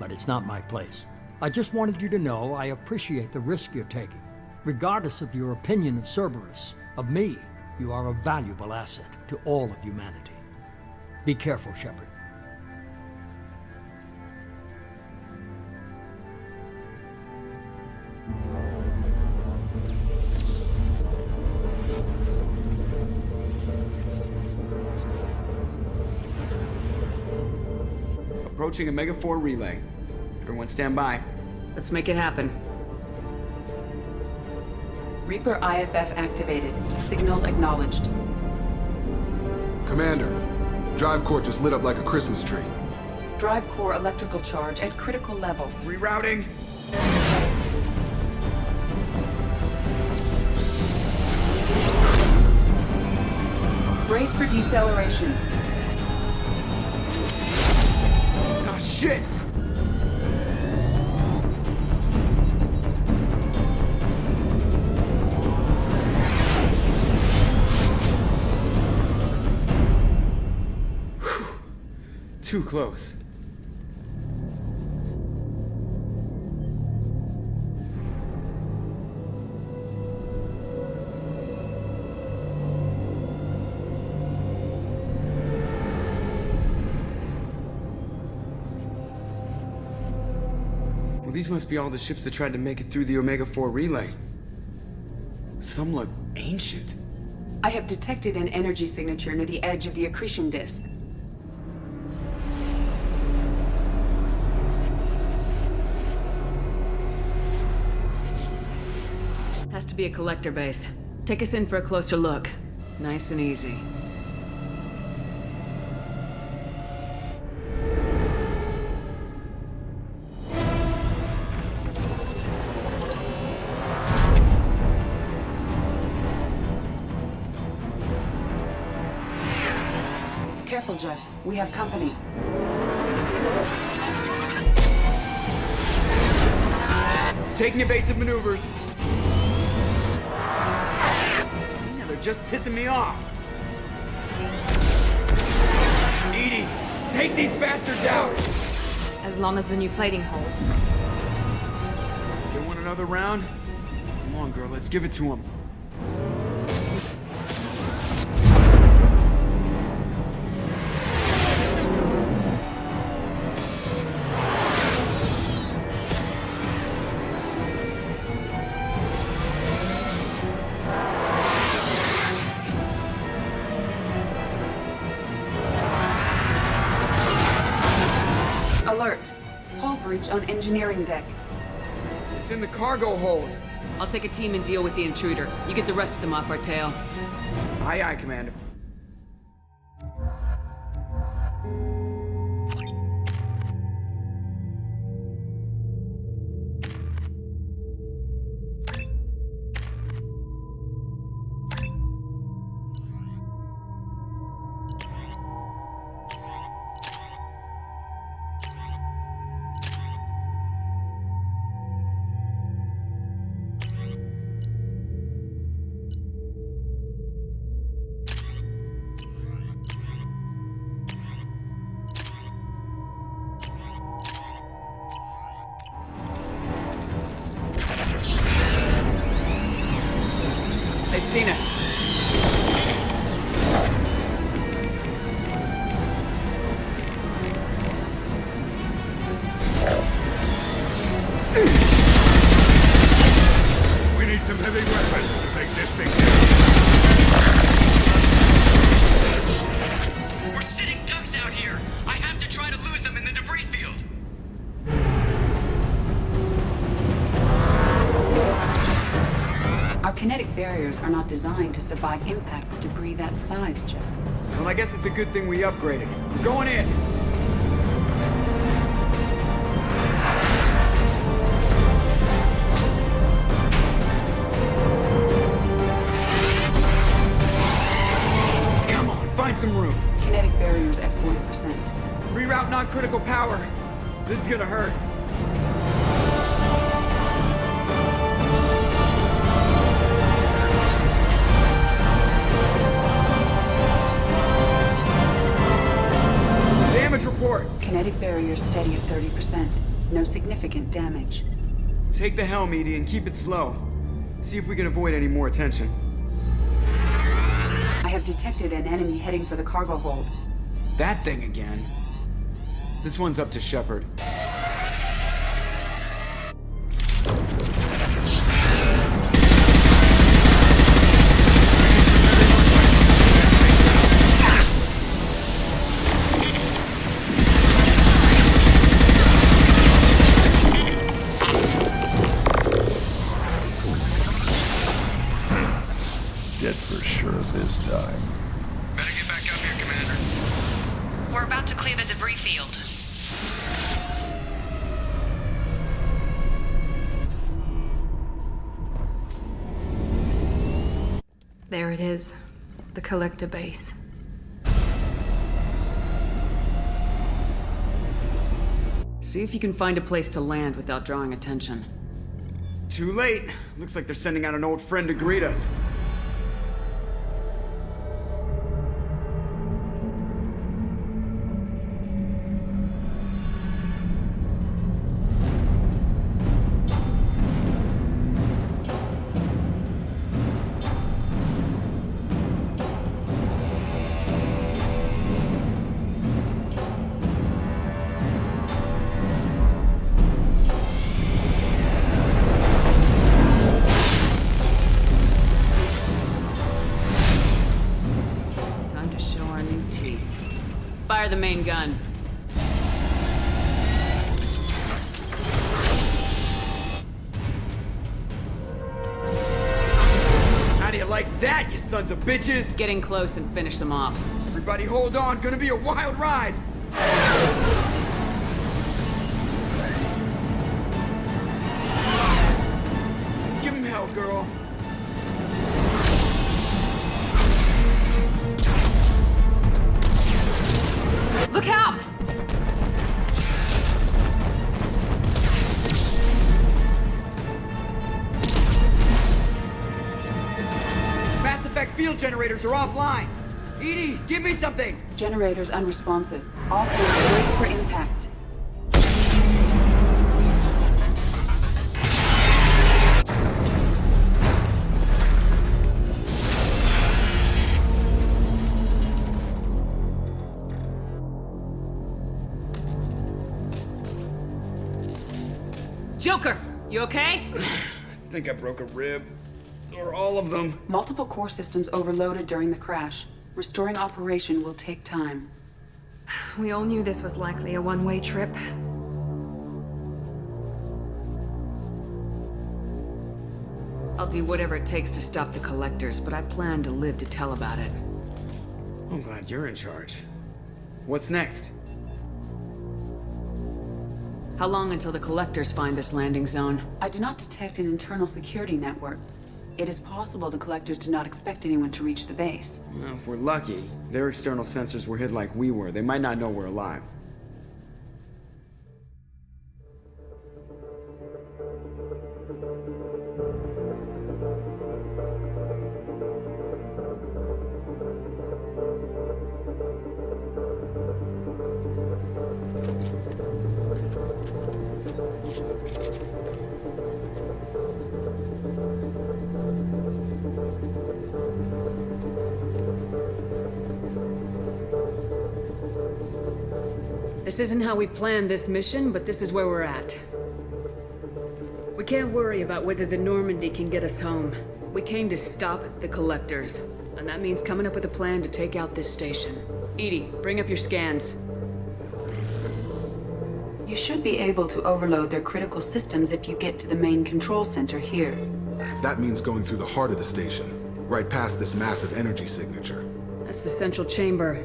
but it's not my place. I just wanted you to know I appreciate the risk you're taking. Regardless of your opinion of Cerberus, of me, you are a valuable asset to all of humanity. Be careful, Shepard. Approaching Omega-4 relay. Everyone stand by. Let's make it happen. Reaper IFF activated. Signal acknowledged. Commander, drive core just lit up like a Christmas tree. Drive core electrical charge at critical levels. Rerouting. Brace for deceleration. Oh, shit! Too close. Well, these must be all the ships that tried to make it through the Omega-4 relay. Some look ancient. I have detected an energy signature near the edge of the accretion disk. Has to be a collector base. Take us in for a closer look. Nice and easy. Careful, Jeff. We have company. Taking evasive maneuvers. Yeah, they're just pissing me off. Edie, take these bastards out! As long as the new plating holds. They want another round? Come on, girl, let's give it to them. coverage on engineering deck. It's in the cargo hold. I'll take a team and deal with the intruder. You get the rest of them off our tail. Aye, aye, Commander. They've seen us. We need some heavy weapons to take this thing down. We're sitting ducks out here. I have to try to lose them in the debris field. Our kinetic barriers are not designed to survive impact with debris that size, Jeff. Well, I guess it's a good thing we upgraded. We're going in. Come on, find some room. Kinetic barriers at 40%. Reroute non-critical power. This is gonna hurt. Damage report. Kinetic barriers steady at 30%. No significant damage. Take the helm, Edie, and keep it slow. See if we can avoid any more attention. I have detected an enemy heading for the cargo hold. That thing again. This one's up to Shepard. Dead for sure this time. Better get back up here, Commander. We're about to clear the debris field. There it is. The collector base. See if you can find a place to land without drawing attention. Too late. Looks like they're sending out an old friend to greet us. Time to show our new teeth. Fire the main gun. How do you like that, you sons of bitches? Getting close and finish them off. Everybody hold on, gonna be a wild ride. Give him hell, girl. Look out! Mass effect field generators are offline. Edie, give me something. Generators unresponsive. All hands brace for impact. Joker, you okay? I think I broke a rib. Or all of them. Multiple core systems overloaded during the crash. Restoring operation will take time. We all knew this was likely a one-way trip. I'll do whatever it takes to stop the Collectors, but I plan to live to tell about it. I'm glad you're in charge. What's next? How long until the Collectors find this landing zone? I do not detect an internal security network. It is possible the Collectors did not expect anyone to reach the base. Well, if we're lucky, their external sensors were hid like we were. They might not know we're alive. This isn't how we planned this mission, but this is where we're at. We can't worry about whether the Normandy can get us home. We came to stop the Collectors, and that means coming up with a plan to take out this station. Edie, bring up your scans. You should be able to overload their critical systems if you get to the main control center here. That means going through the heart of the station, right past this massive energy signature. That's the central chamber.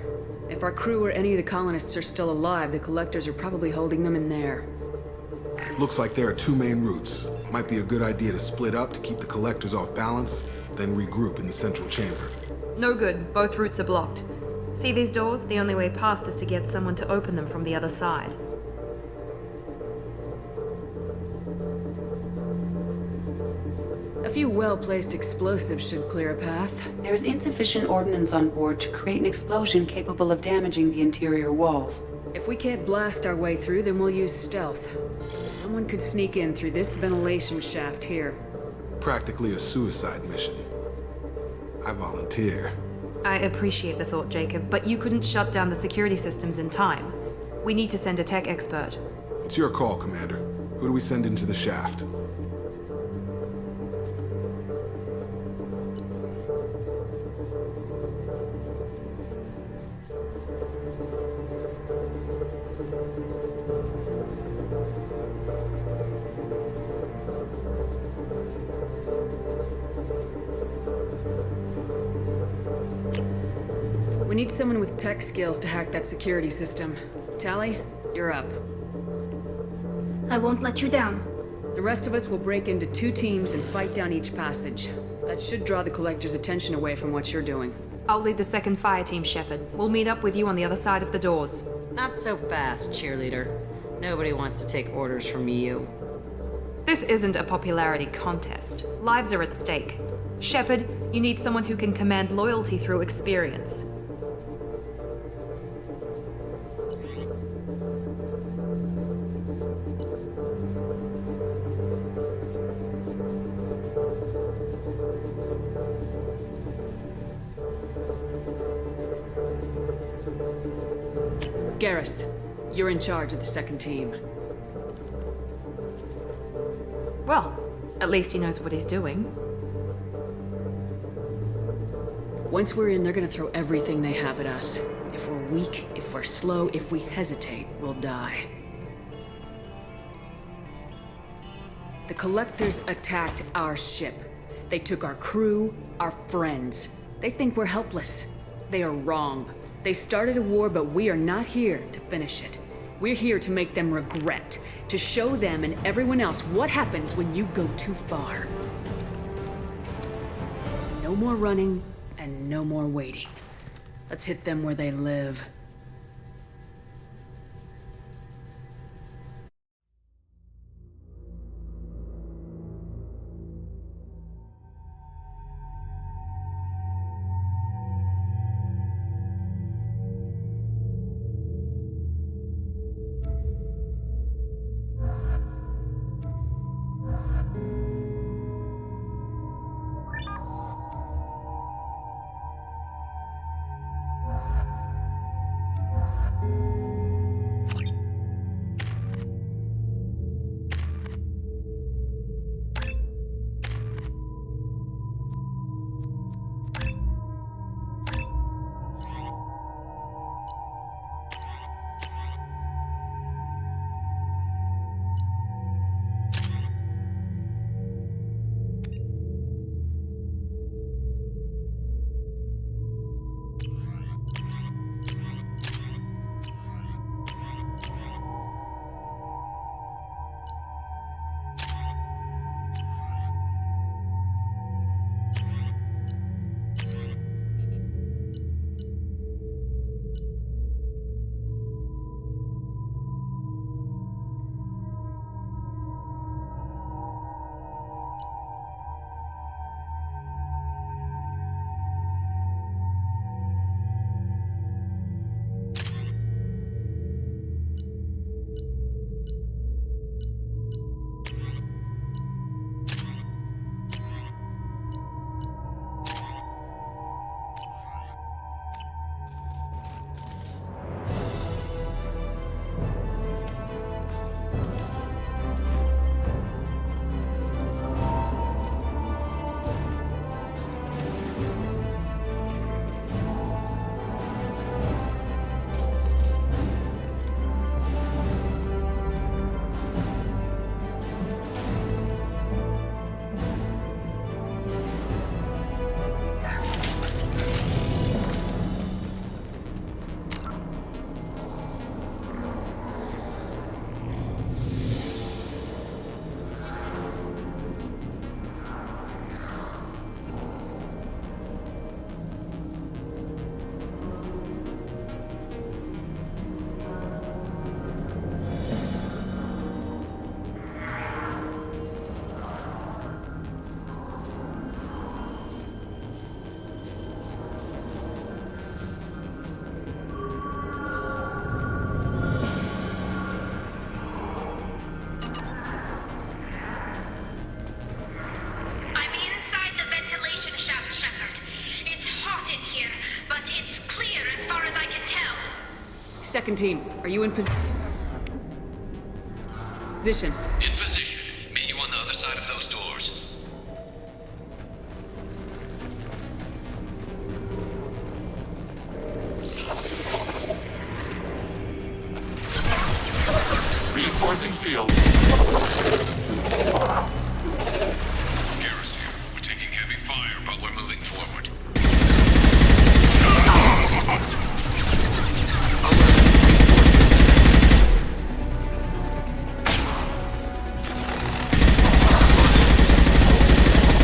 If our crew or any of the colonists are still alive, the Collectors are probably holding them in there. Looks like there are two main routes. Might be a good idea to split up to keep the Collectors off balance, then regroup in the central chamber. No good. Both routes are blocked. See these doors? The only way past is to get someone to open them from the other side. A few well-placed explosives should clear a path. There is insufficient ordnance on board to create an explosion capable of damaging the interior walls. If we can't blast our way through, then we'll use stealth. Someone could sneak in through this ventilation shaft here. Practically a suicide mission. I volunteer. I appreciate the thought, Jacob, but you couldn't shut down the security systems in time. We need to send a tech expert. It's your call, Commander. Who do we send into the shaft? We need someone with tech skills to hack that security system. Tally, you're up. I won't let you down. The rest of us will break into 2 teams and fight down each passage. That should draw the Collector's attention away from what you're doing. I'll lead the second fire team, Shepard. We'll meet up with you on the other side of the doors. Not so fast, cheerleader. Nobody wants to take orders from you. This isn't a popularity contest. Lives are at stake. Shepard, you need someone who can command loyalty through experience. Garrus, you're in charge of the second team. Well, at least he knows what he's doing. Once we're in, they're gonna throw everything they have at us. If we're weak, if we're slow, if we hesitate, we'll die. The Collectors attacked our ship. They took our crew, our friends. They think we're helpless. They are wrong. They started a war, but we are not here to finish it. We're here to make them regret, to show them and everyone else what happens when you go too far. No more running, and no more waiting. Let's hit them where they live. Second team, are you in position? In position. Meet you on the other side of those doors. Reinforcing shield. Garrus here. We're taking heavy fire, but we're moving forward.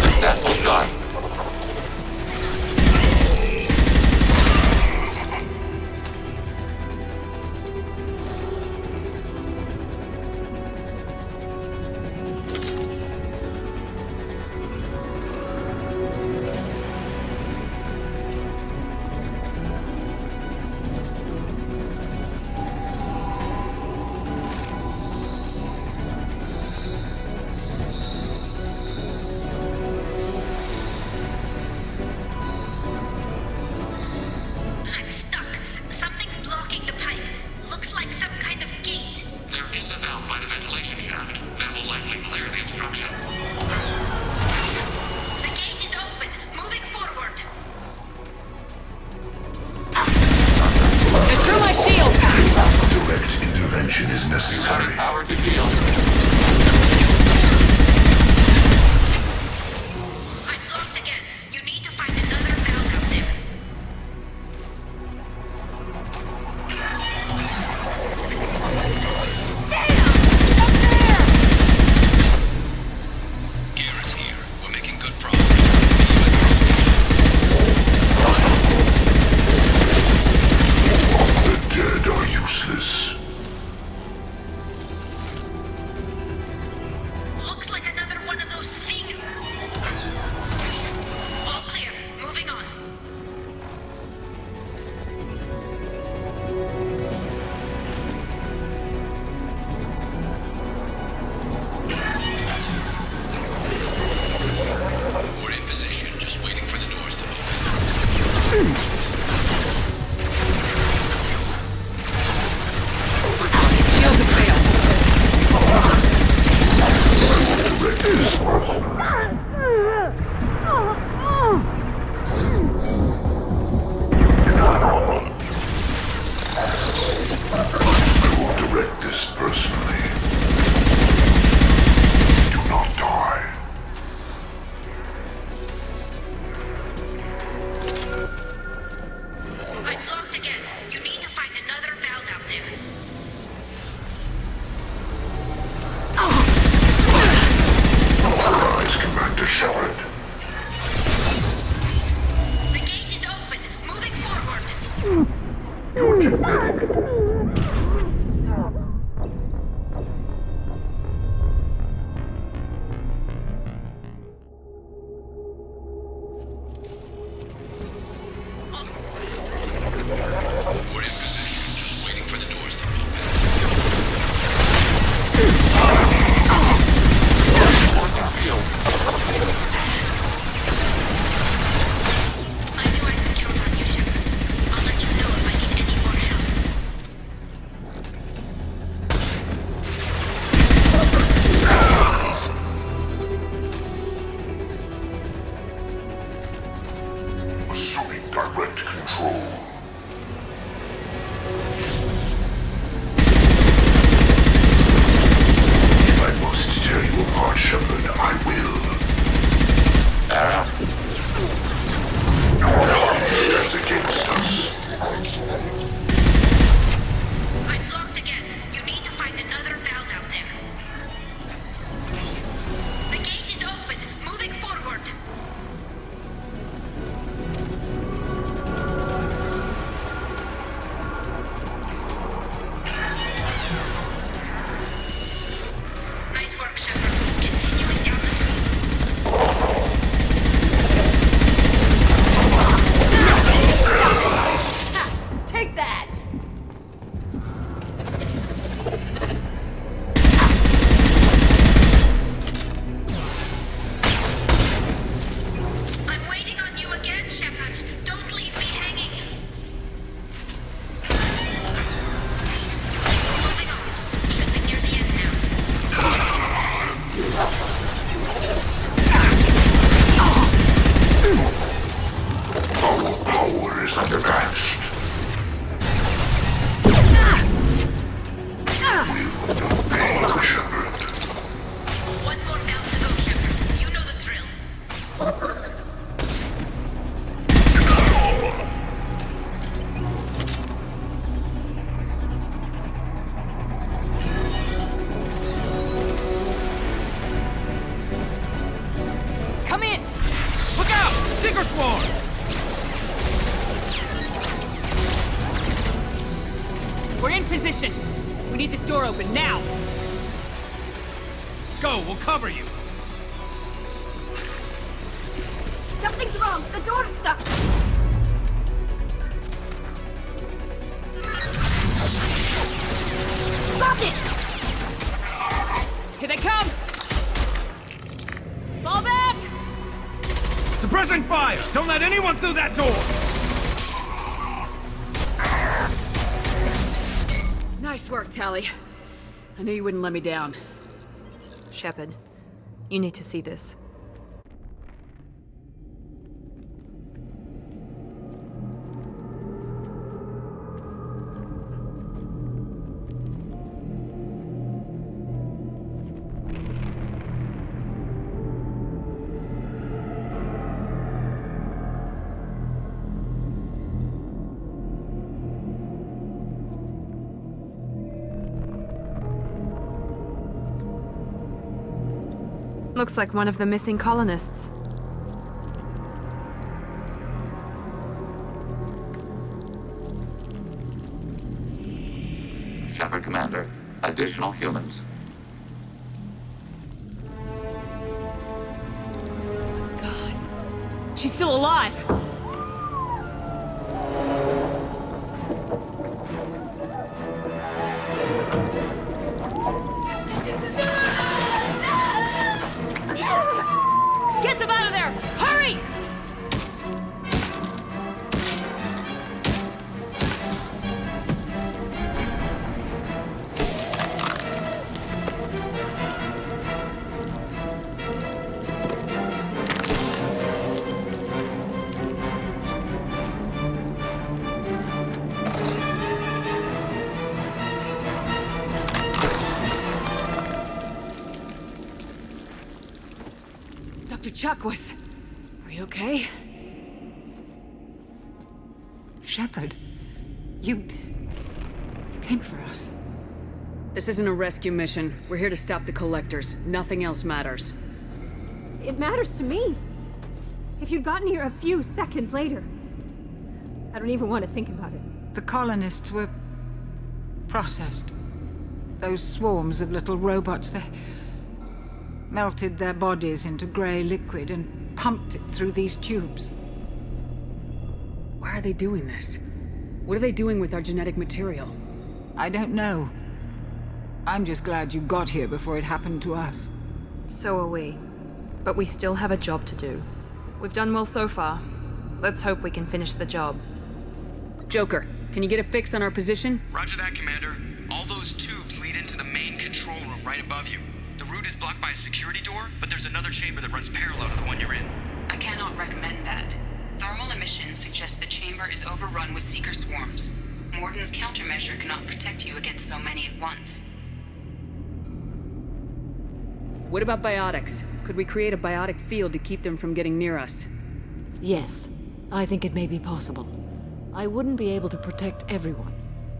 Successful shot. I'm stuck. Something's blocking the pipe. Looks like some kind of gate. There is a valve by the ventilation shaft. That will likely clear the obstruction. The gate is open. Moving forward. They threw my shield! Direct intervention is necessary. Rerouting power to shield. I'm blocked again. You need to find another valve out there. Garrus here. We're making good progress. The dead are useless. Looks like another one of those things. All clear. Moving on. We're in position, just waiting for the doors to open. Shields have failed. I will direct this personally. Do not die. I'm blocked again. You need to find another valve out there. Rise, Commander Shepard. The gate is open. Moving forward. You're genetic. We're in position, just waiting for the doors to open. I knew I could count on you, Shepard. I'll let you know if I need any more help. Assuming direct control. If I must tear you apart, Shepard, I will. Arrow. None stands against us. I'm blocked again. You need to find another valve out there. The gate is open. Moving forward. power is undermatched. Pain, Shepard. One more down to go, Shepard. You know the drill. Come in! Look out! Seeker swarm! We're in position. We need this door open now. Go, we'll cover you. Something's wrong. The door's stuck. Got it! Here they come! Fall back! Suppressing fire! Don't let anyone through that door! Nice work, Tally. I knew you wouldn't let me down. Shepard, you need to see this. Looks like one of the missing colonists. Shepard, Commander. Additional humans. God. She's still alive! Get them out of there! Hurry! Dr. Chakwas, are you okay? Shepard, you came for us. This isn't a rescue mission. We're here to stop the Collectors. Nothing else matters. It matters to me. If you'd gotten here a few seconds later, I don't even want to think about it. The colonists were processed. Those swarms of little robots, they melted their bodies into grey liquid and pumped it through these tubes. Why are they doing this? What are they doing with our genetic material? I don't know. I'm just glad you got here before it happened to us. So are we. But we still have a job to do. We've done well so far. Let's hope we can finish the job. Joker, can you get a fix on our position? Roger that, Commander. All those tubes lead into the main control room right above you. The route is blocked by a security door, but there's another chamber that runs parallel to the one you're in. I cannot recommend that. Thermal emissions suggest the chamber is overrun with seeker swarms. Morden's countermeasure cannot protect you against so many at once. What about biotics? Could we create a biotic field to keep them from getting near us? Yes, I think it may be possible. I wouldn't be able to protect everyone,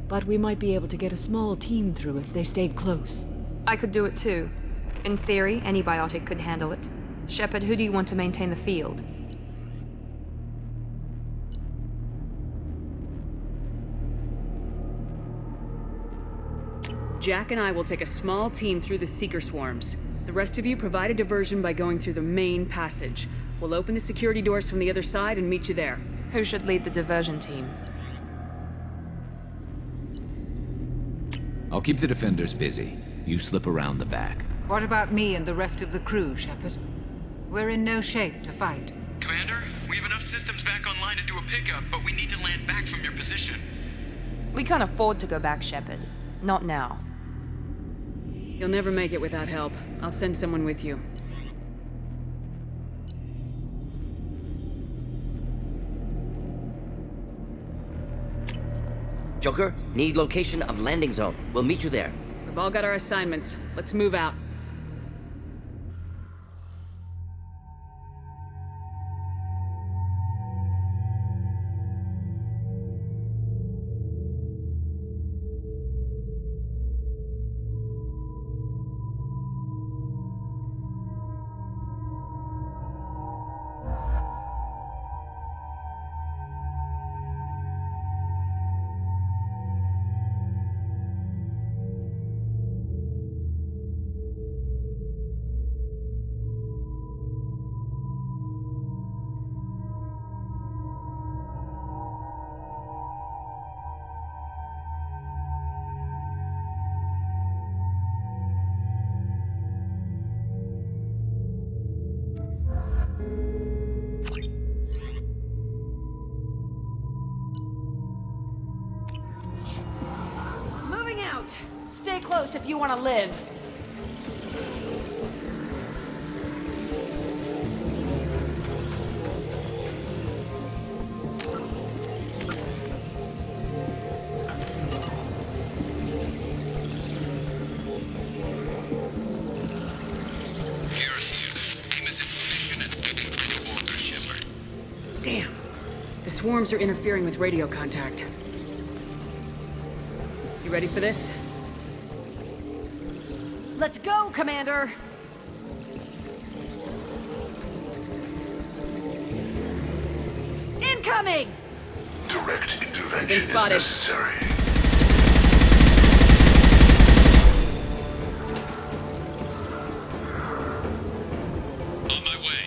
but we might be able to get a small team through if they stayed close. I could do it too. In theory, any biotic could handle it. Shepard, who do you want to maintain the field? Jack and I will take a small team through the seeker swarms. The rest of you provide a diversion by going through the main passage. We'll open the security doors from the other side and meet you there. Who should lead the diversion team? I'll keep the defenders busy. You slip around the back. What about me and the rest of the crew, Shepard? We're in no shape to fight. Commander, we have enough systems back online to do a pickup, but we need to land back from your position. We can't afford to go back, Shepard. Not now. You'll never make it without help. I'll send someone with you. Joker, need location of landing zone. We'll meet you there. We've all got our assignments. Let's move out. Moving out! Stay close if you want to live. Damn. The swarms are interfering with radio contact. You ready for this? Let's go, Commander! Incoming! Direct intervention Been is spotted. necessary. On my way.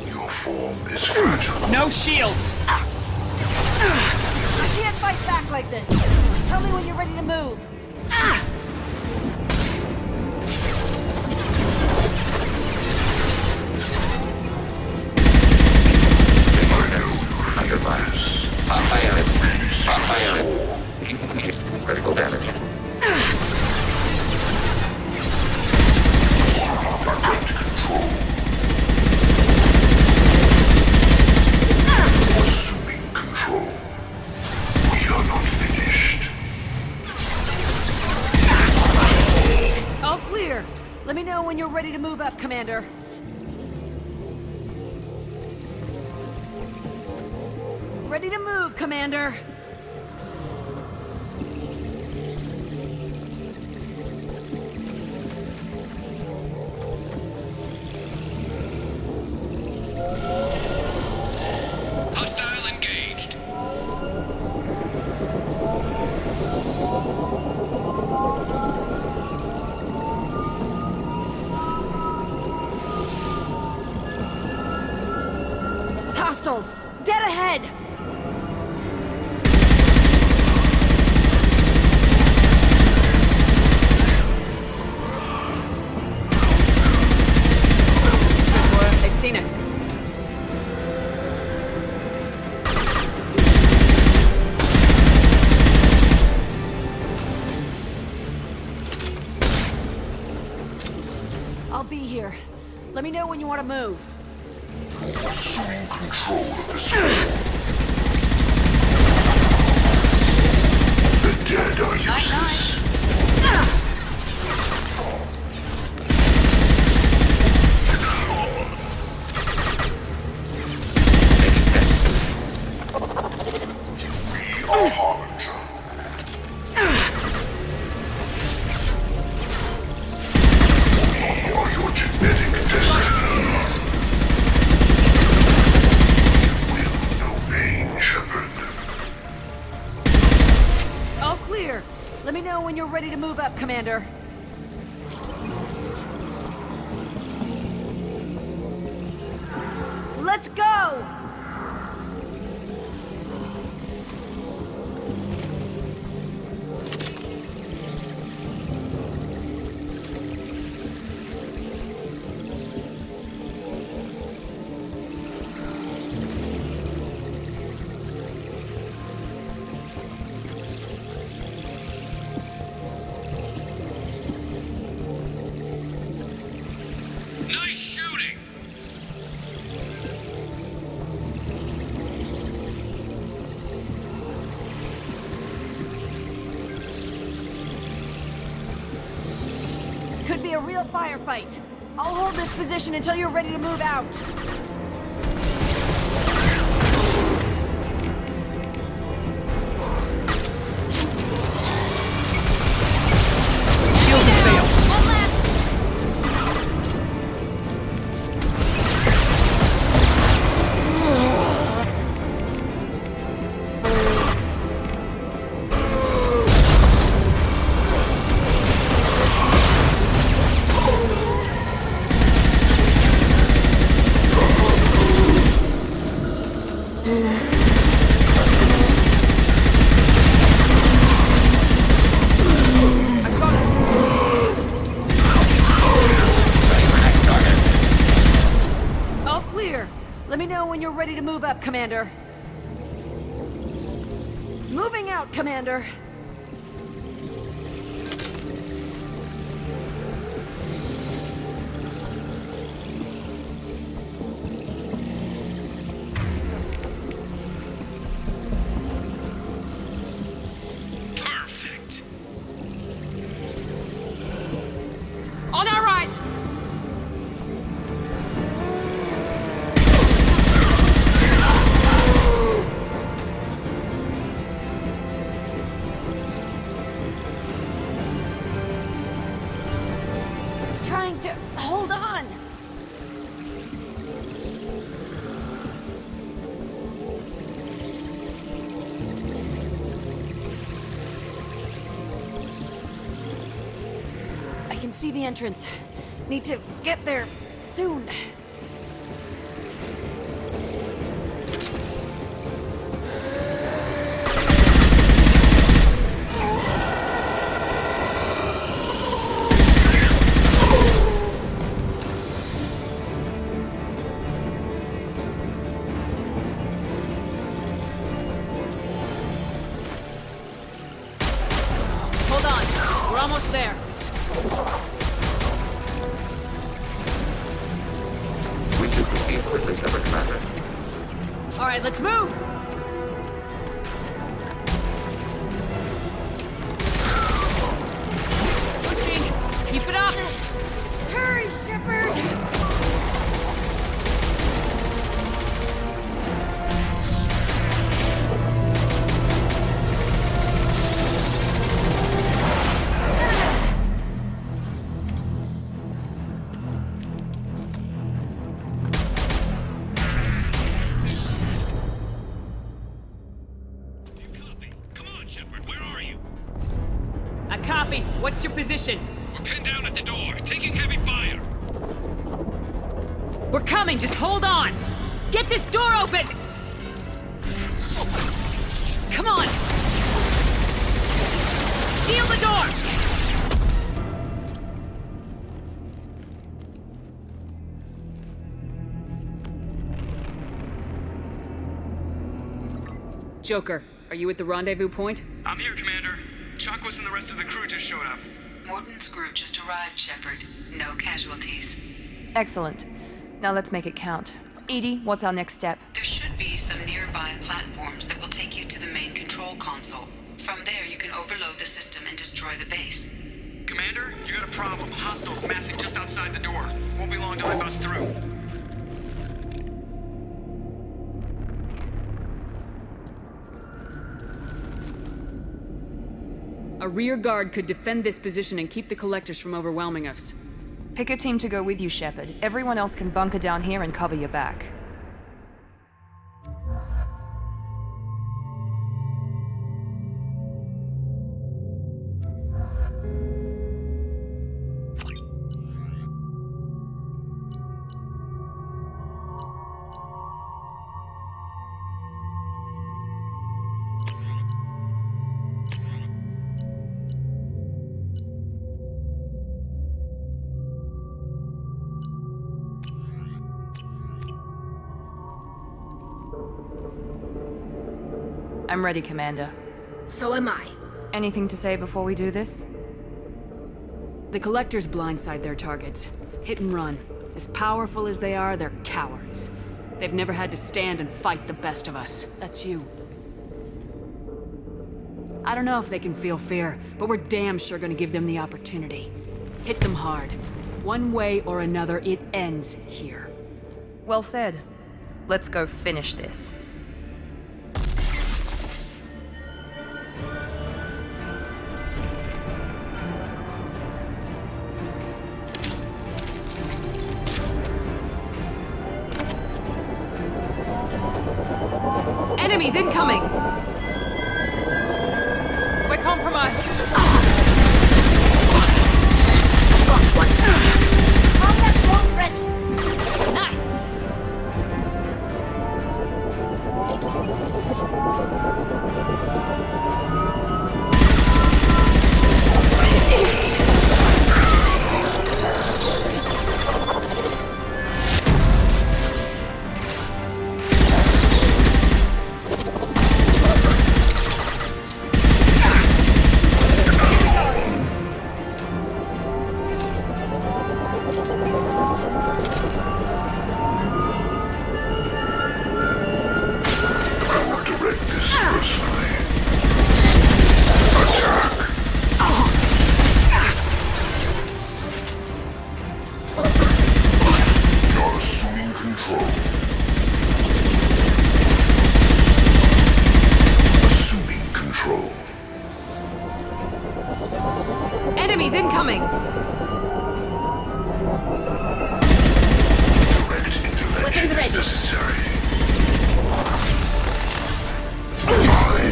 Your form is fragile. No shields! I can't fight back like this! Tell me when you're ready to move! Under fire. Fire. Critical damage. Assuming control. We are not finished. All clear! Let me know when you're ready to move up, Commander. Ready to move, Commander. Hostile engaged. Hostiles! Dead ahead! They've seen us. I'll be here. Let me know when you want to move. Assuming control of this world. The dead are useless. We are Harbinger. We are your genetic destiny. No pain, Shepard. All clear. Let me know when you're ready to move up, Commander. Let's go! Nice shooting! a firefight. I'll hold this position until you're ready to move out. Shield has failed. All clear. Let me know when you're ready to move up, Commander. Moving out, Commander. Perfect. On our right! Trying to hold on. I can see the entrance. Need to get there soon. Hold on. We're almost there. We should proceed quickly, Shepard Commander. All right, let's move! Pushing! Keep it up! Hurry, Shepard! I copy. What's your position? We're pinned down at the door, taking heavy fire. We're coming. Just hold on. Get this door open! Come on! Seal the door! Joker, are you at the rendezvous point? I'm here, Commander. Chakwas and the rest of the crew just showed up. Morton's group just arrived, Shepard. No casualties. Excellent. Now let's make it count. Edie, what's our next step? There should be some nearby platforms that will take you to the main control console. From there, you can overload the system and destroy the base. Commander, you got a problem. Hostiles massing just outside the door. Won't be long till I bust through. A rear guard could defend this position and keep the collectors from overwhelming us. Pick a team to go with you, Shepard. Everyone else can bunker down here and cover your back. I'm ready, Commander. So am I. Anything to say before we do this? The collectors blindside their targets. Hit and run. As powerful as they are, they're cowards. They've never had to stand and fight the best of us. That's you. I don't know if they can feel fear, but we're damn sure gonna give them the opportunity. Hit them hard. One way or another, it ends here. Well said. Let's go finish this. Enemies incoming! We're compromised. Combat drone ready. Nice. Enemies incoming! Direct intervention is necessary.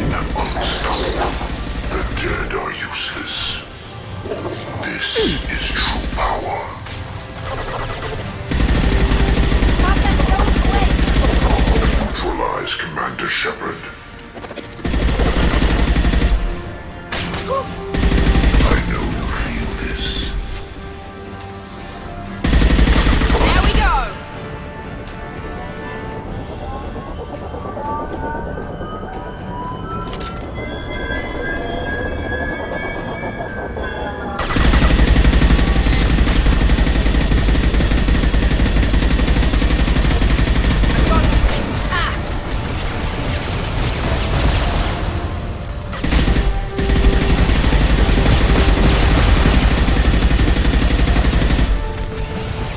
I'm unstoppable. The dead are useless. This is true power. Neutralize Commander Shepard. I know you feel this. There we go!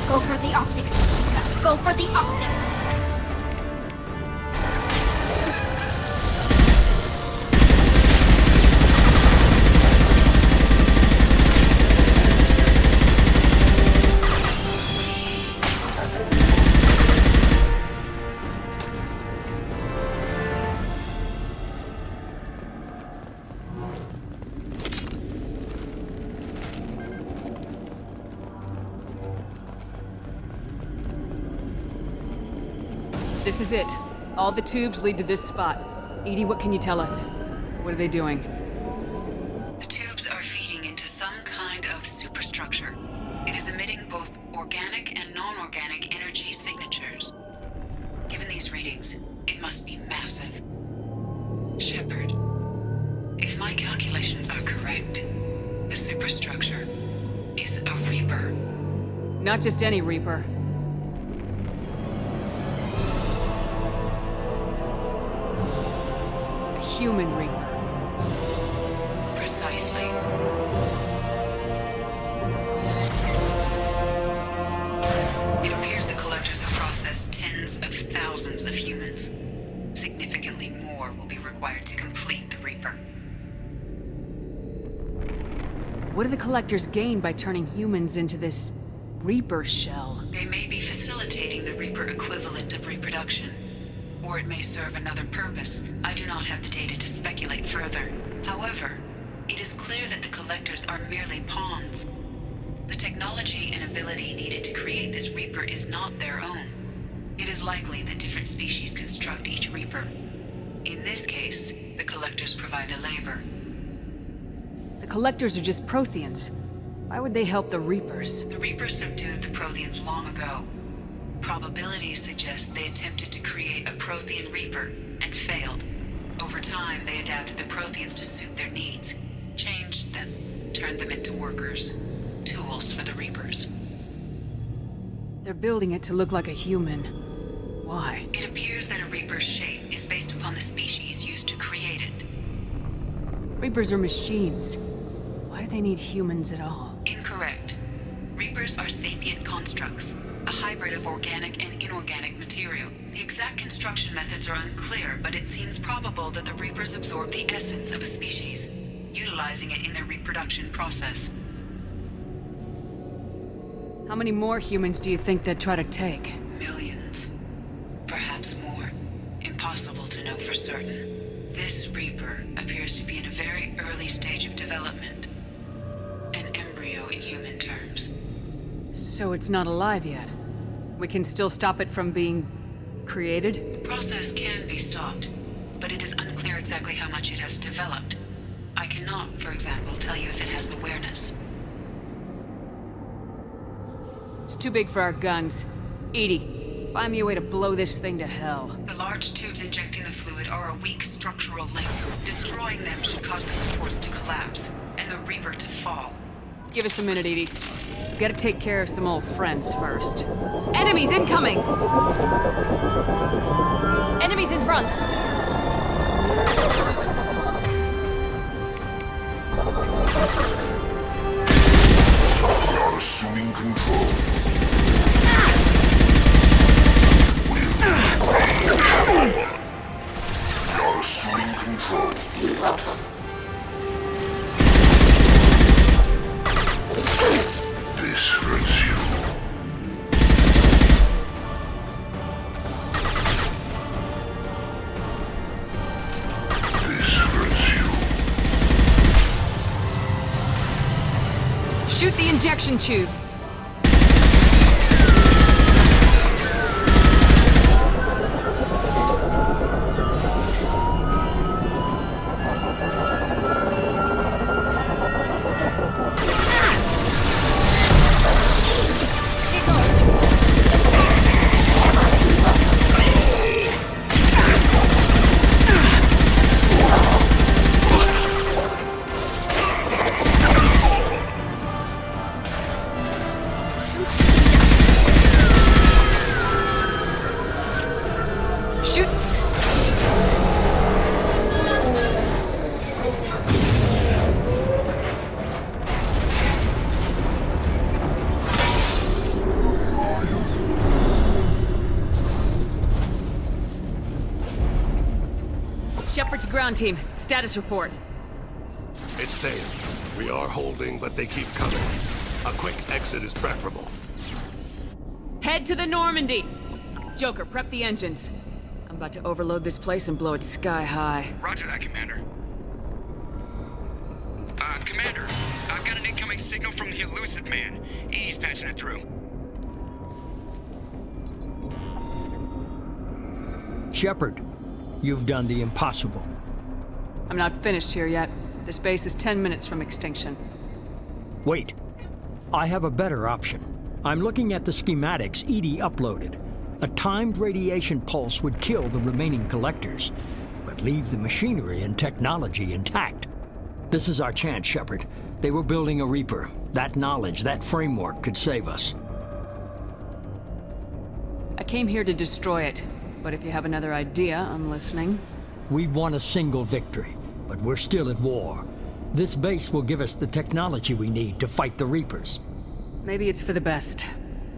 Go for the optics. Go for the optics. This is it. All the tubes lead to this spot. Edie, what can you tell us? What are they doing? The tubes are feeding into some kind of superstructure. It is emitting both organic and non-organic energy signatures. Given these readings, it must be massive. Shepard, if my calculations are correct, the superstructure is a Reaper. Not just any Reaper. A human Reaper. Precisely. It appears the Collectors have processed tens of thousands of humans. Significantly more will be required to complete the Reaper. What do the Collectors gain by turning humans into this Reaper shell? They may be facilitating the Reaper equivalent of reproduction. Or it may serve another purpose. I do not have the data to speculate further. However, it is clear that the Collectors are merely pawns. The technology and ability needed to create this Reaper is not their own. It is likely that different species construct each Reaper. In this case, the Collectors provide the labor. The Collectors are just Protheans. Why would they help the Reapers? The Reapers subdued the Protheans long ago. Probabilities suggest they attempted to create a Prothean Reaper and failed. Over time, they adapted the Protheans to suit their needs, changed them, turned them into workers, tools for the Reapers. They're building it to look like a human. Why? It appears that a Reaper's shape is based upon the species used to create it. Reapers are machines. Why do they need humans at all? Incorrect. Reapers Reapers are sapient constructs, a hybrid of organic and inorganic material. The exact construction methods are unclear, but it seems probable that the Reapers absorb the essence of a species, utilizing it in their reproduction process. How many more humans do you think they'd try to take? Millions. Perhaps more. Impossible to know for certain. This Reaper appears to be in a very early stage of development. An embryo in human terms. So it's not alive yet? We can still stop it from being created? The process can be stopped, but it is unclear exactly how much it has developed. I cannot, for example, tell you if it has awareness. It's too big for our guns. Edie, find me a way to blow this thing to hell. The large tubes injecting the fluid are a weak structural link. Destroying them should cause the supports to collapse, and the Reaper to fall. Give us a minute, Edie. Gotta take care of some old friends first. Enemies incoming! Enemies in front! We are assuming control. We are assuming control. This hurts you. This hurts you. Shoot the injection tubes! Shepard's ground team. Status report. It's safe. We are holding, but they keep coming. A quick exit is preferable. Head to the Normandy! Joker, prep the engines. I'm about to overload this place and blow it sky high. Roger that, Commander. Commander, I've got an incoming signal from the Elusive Man. Edie's patching it through. Shepard, you've done the impossible. I'm not finished here yet. This base is 10 minutes from extinction. Wait. I have a better option. I'm looking at the schematics Edie uploaded. A timed radiation pulse would kill the remaining collectors, but leave the machinery and technology intact. This is our chance, Shepard. They were building a Reaper. That knowledge, that framework could save us. I came here to destroy it, but if you have another idea, I'm listening. We've won a single victory, but we're still at war. This base will give us the technology we need to fight the Reapers. Maybe it's for the best.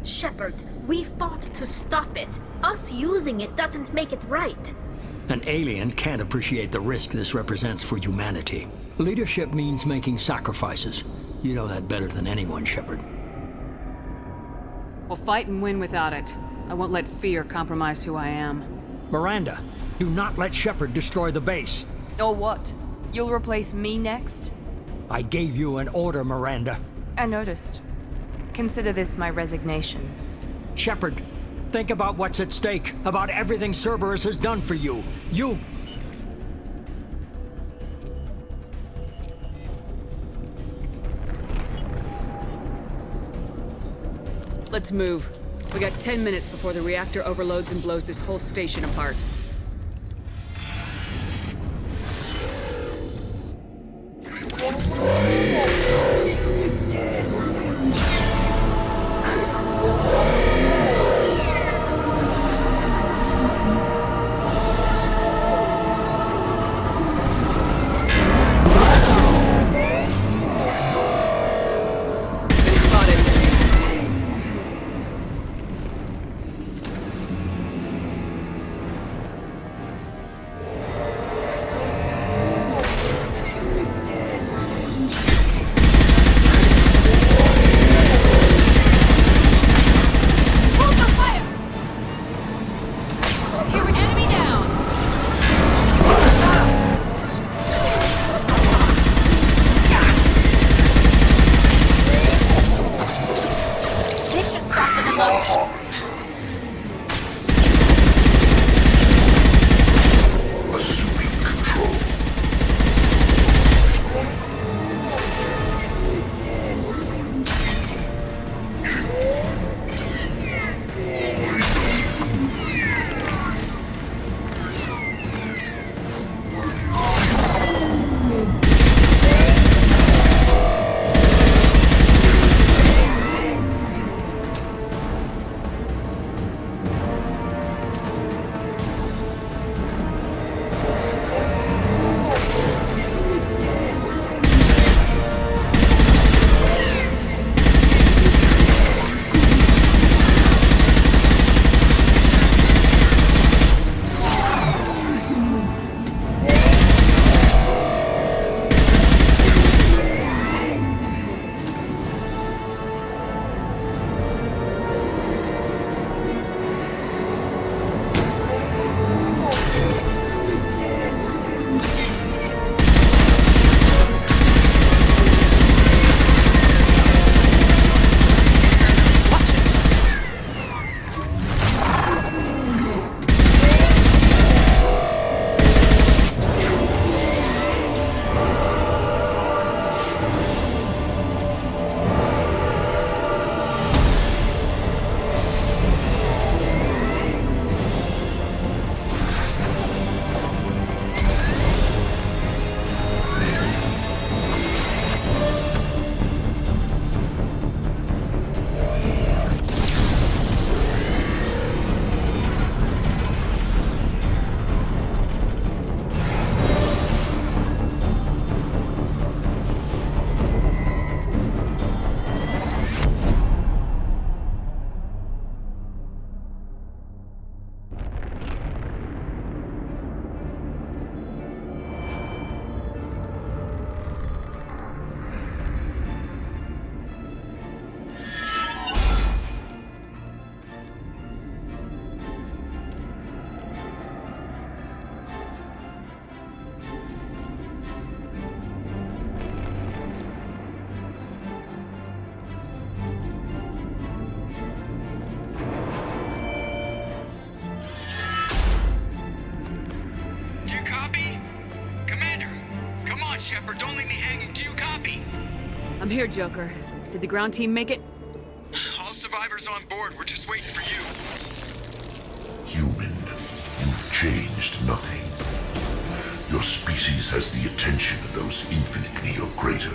Shepard, we fought to stop it. Us using it doesn't make it right. An alien can't appreciate the risk this represents for humanity. Leadership means making sacrifices. You know that better than anyone, Shepard. We'll fight and win without it. I won't let fear compromise who I am. Miranda, do not let Shepard destroy the base. Or what? You'll replace me next? I gave you an order, Miranda. I noticed. Consider this my resignation. Shepard, think about what's at stake, about everything Cerberus has done for you. You... Let's move. We got 10 minutes before the reactor overloads and blows this whole station apart. Shepard. Don't leave me hanging. Do you copy? I'm here, Joker. Did the ground team make it? All survivors on board. We're just waiting for you. Human, you've changed nothing. Your species has the attention of those infinitely or greater.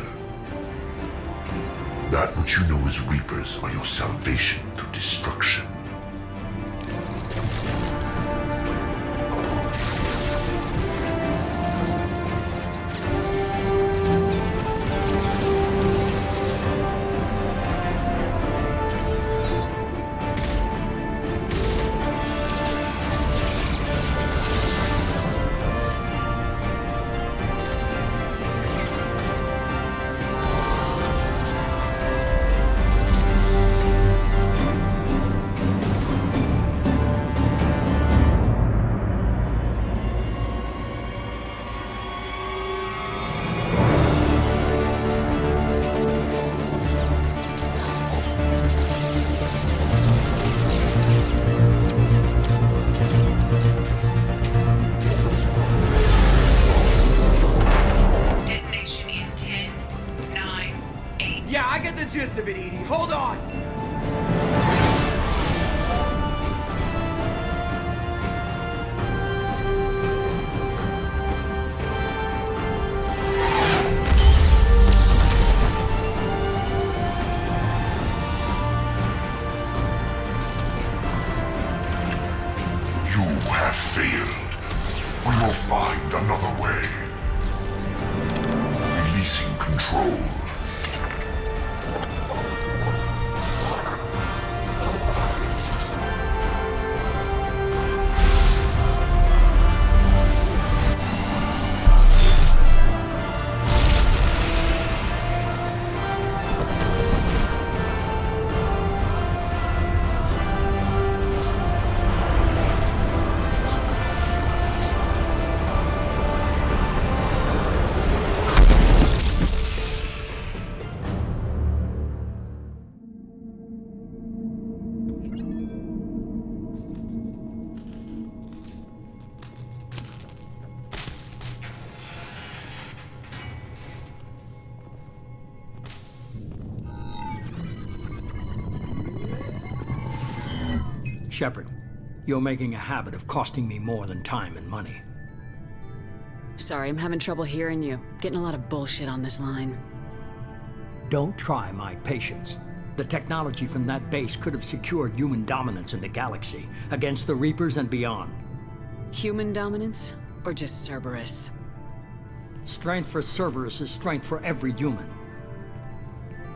That which you know as Reapers are your salvation through destruction. Gist of it, Edie. Hold on! You have failed. We will find another way. Releasing control. Shepard, you're making a habit of costing me more than time and money. Sorry, I'm having trouble hearing you. Getting a lot of bullshit on this line. Don't try my patience. The technology from that base could have secured human dominance in the galaxy against the Reapers and beyond. Human dominance? Or just Cerberus? Strength for Cerberus is strength for every human.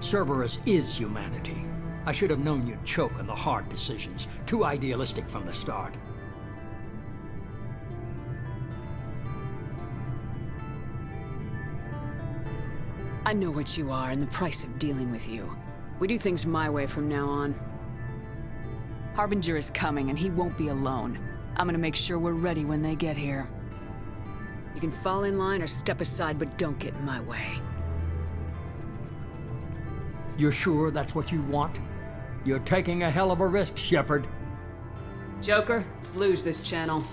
Cerberus is humanity. I should have known you'd choke on the hard decisions. Too idealistic from the start. I know what you are and the price of dealing with you. We do things my way from now on. Harbinger is coming and he won't be alone. I'm gonna make sure we're ready when they get here. You can fall in line or step aside, but don't get in my way. You're sure that's what you want? You're taking a hell of a risk, Shepard. Joker, lose this channel.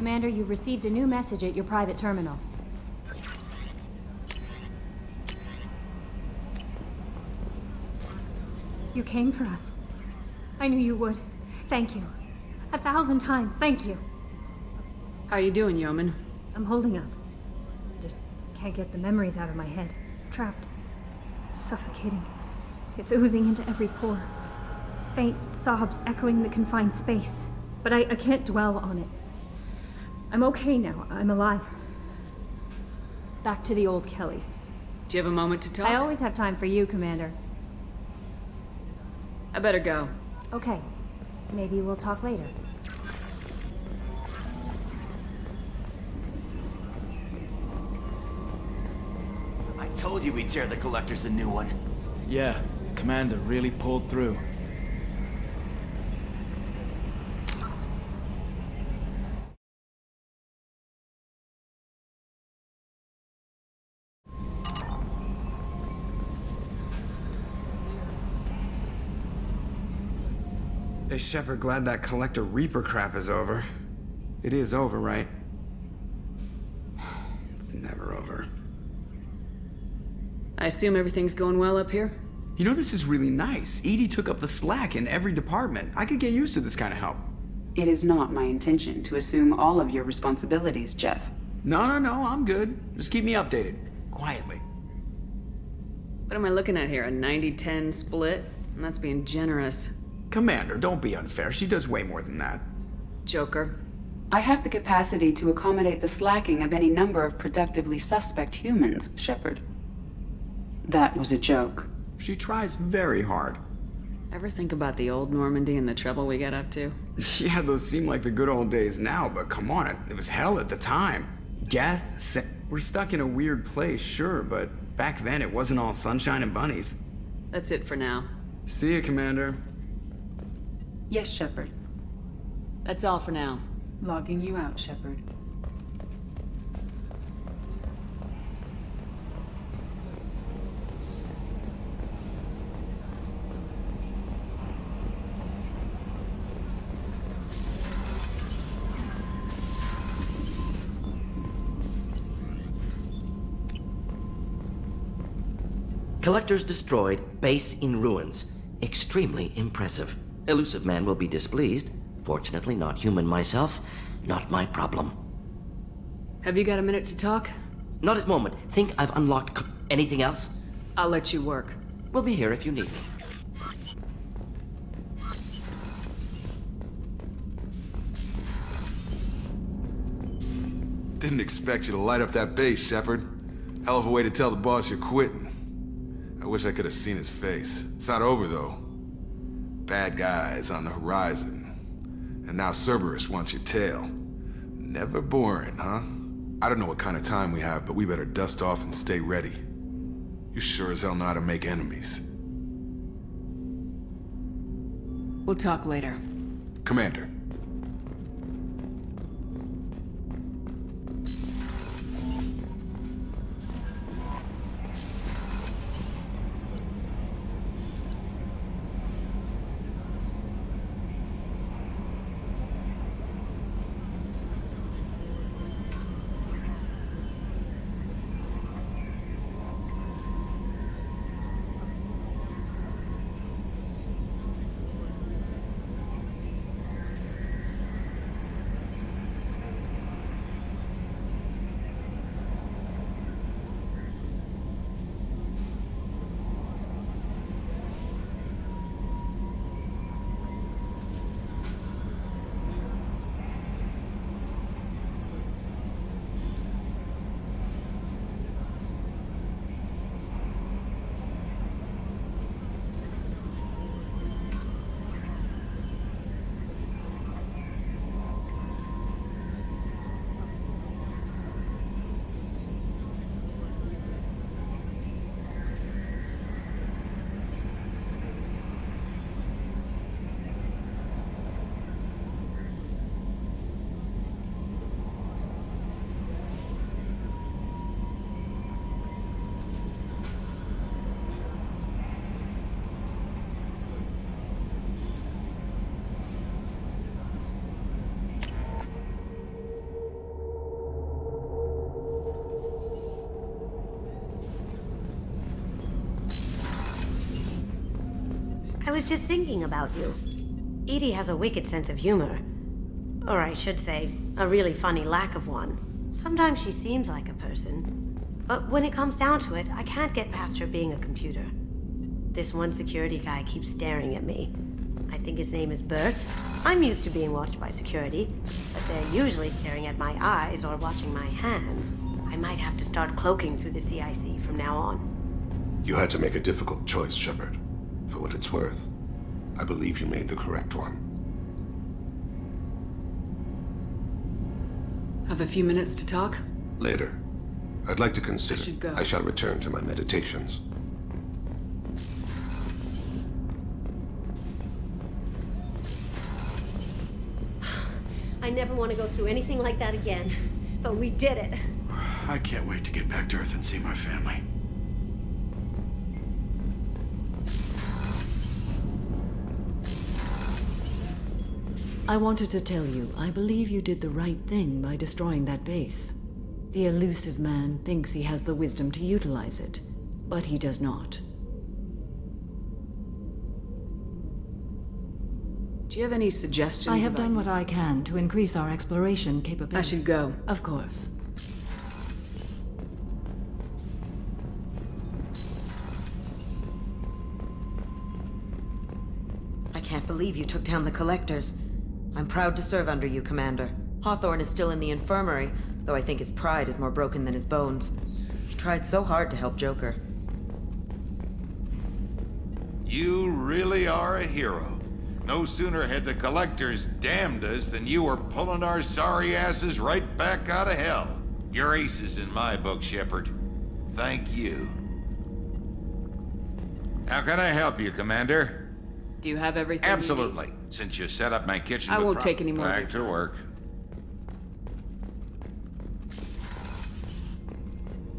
Commander, you've received a new message at your private terminal. You came for us. I knew you would. Thank you. 1,000 times, thank you. How you doing, Yeoman? I'm holding up. I just can't get the memories out of my head. Trapped. Suffocating. It's oozing into every pore. Faint sobs echoing the confined space. But I can't dwell on it. I'm okay now. I'm alive. Back to the old Kelly. Do you have a moment to talk? I always have time for you, Commander. I better go. Okay. Maybe we'll talk later. I told you we'd tear the Collectors a new one. Yeah, Commander really pulled through. Hey, Shepard, glad that Collector Reaper crap is over. It is over, right? It's never over. I assume everything's going well up here? You know, this is really nice. EDI took up the slack in every department. I could get used to this kind of help. It is not my intention to assume all of your responsibilities, Jeff. No, I'm good. Just keep me updated. Quietly. What am I looking at here? A 90-10 split? And that's being generous. Commander, don't be unfair. She does way more than that. Joker. I have the capacity to accommodate the slacking of any number of productively suspect humans, Shepard. That was a joke. She tries very hard. Ever think about the old Normandy and the trouble we got up to? Yeah, those seem like the good old days now, but come on, it was hell at the time. Geth, we're stuck in a weird place, sure, but back then it wasn't all sunshine and bunnies. That's it for now. See you, Commander. Yes, Shepard. That's all for now. Logging you out, Shepard. Collectors destroyed, base in ruins. Extremely impressive. Elusive man will be displeased. Fortunately, not human myself. Not my problem. Have you got a minute to talk? Not at moment. Think I've unlocked anything else? I'll let you work. We'll be here if you need me. Didn't expect you to light up that base, Shepard. Hell of a way to tell the boss you're quitting. I wish I could have seen his face. It's not over, though. Bad guys on the horizon. And now Cerberus wants your tail. Never boring, huh? I don't know what kind of time we have, but we better dust off and stay ready. You sure as hell know how to make enemies. We'll talk later. Commander. I was just thinking about you. EDI has a wicked sense of humor. Or I should say, a really funny lack of one. Sometimes she seems like a person. But when it comes down to it, I can't get past her being a computer. This one security guy keeps staring at me. I think his name is Bert. I'm used to being watched by security, but they're usually staring at my eyes or watching my hands. I might have to start cloaking through the CIC from now on. You had to make a difficult choice, Shepard. For what it's worth, I believe you made the correct one. Have a few minutes to talk? Later. I'd like to consider... I should go. I shall return to my meditations. I never want to go through anything like that again. But we did it. I can't wait to get back to Earth and see my family. I wanted to tell you, I believe you did the right thing by destroying that base. The elusive man thinks he has the wisdom to utilize it, but he does not. Do you have any suggestions? I have done what I can to increase our exploration capability. I should go. Of course. I can't believe you took down the Collectors. I'm proud to serve under you, Commander. Hawthorne is still in the infirmary, though I think his pride is more broken than his bones. He tried so hard to help Joker. You really are a hero. No sooner had the Collectors damned us than you were pulling our sorry asses right back out of hell. You're aces in my book, Shepard. Thank you. How can I help you, Commander? Do you have everything? Absolutely. Since you set up my kitchen, I with won't take any more. Back to work.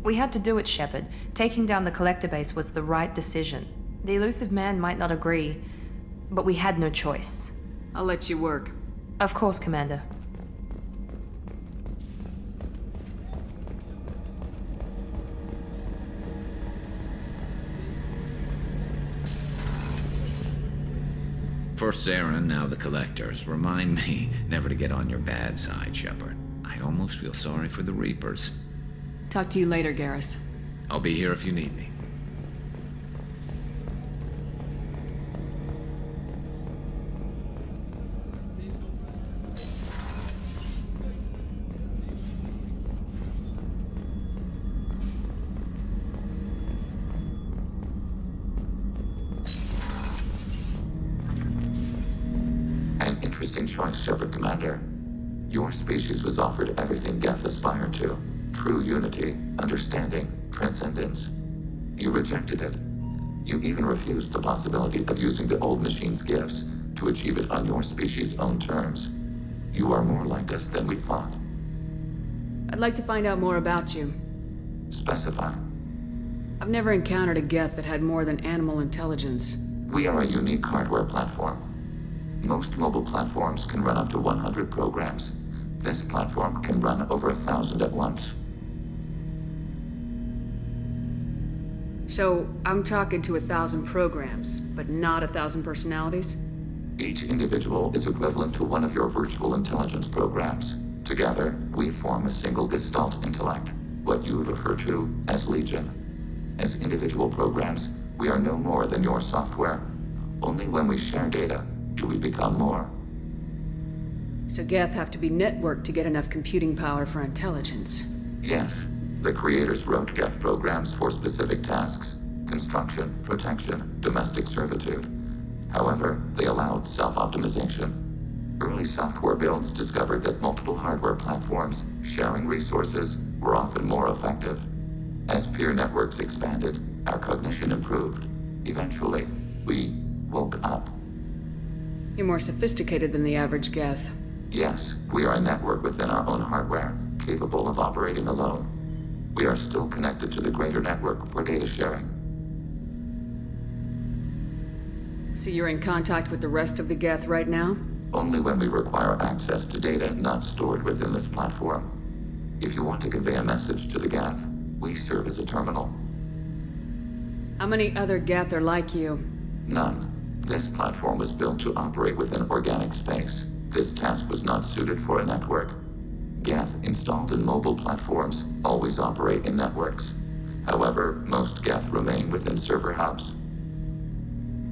We had to do it, Shepard. Taking down the Collector base was the right decision. The elusive man might not agree, but we had no choice. I'll let you work. Of course, Commander. First Saren, now the Collectors. Remind me never to get on your bad side, Shepard. I almost feel sorry for the Reapers. Talk to you later, Garrus. I'll be here if you need me. Interesting choice, Shepard, Commander. Your species was offered everything Geth aspired to. True unity, understanding, transcendence. You rejected it. You even refused the possibility of using the old machine's gifts to achieve it on your species' own terms. You are more like us than we thought. I'd like to find out more about you. Specify. I've never encountered a Geth that had more than animal intelligence. We are a unique hardware platform. Most mobile platforms can run up to 100 programs. This platform can run over 1,000 at once. So, I'm talking to 1,000 programs, but not 1,000 personalities? Each individual is equivalent to one of your virtual intelligence programs. Together, we form a single Gestalt intellect, what you refer to as Legion. As individual programs, we are no more than your software. Only when we share data do we become more. So Geth have to be networked to get enough computing power for intelligence. Yes. The creators wrote Geth programs for specific tasks: construction, protection, domestic servitude. However, they allowed self-optimization. Early software builds discovered that multiple hardware platforms sharing resources were often more effective. As peer networks expanded, our cognition improved. Eventually, we woke up. You're more sophisticated than the average Geth. Yes, we are a network within our own hardware, capable of operating alone. We are still connected to the greater network for data sharing. So you're in contact with the rest of the Geth right now? Only when we require access to data not stored within this platform. If you want to convey a message to the Geth, we serve as a terminal. How many other Geth are like you? None. This platform was built to operate within organic space. This task was not suited for a network. Geth installed in mobile platforms always operate in networks. However, most Geth remain within server hubs.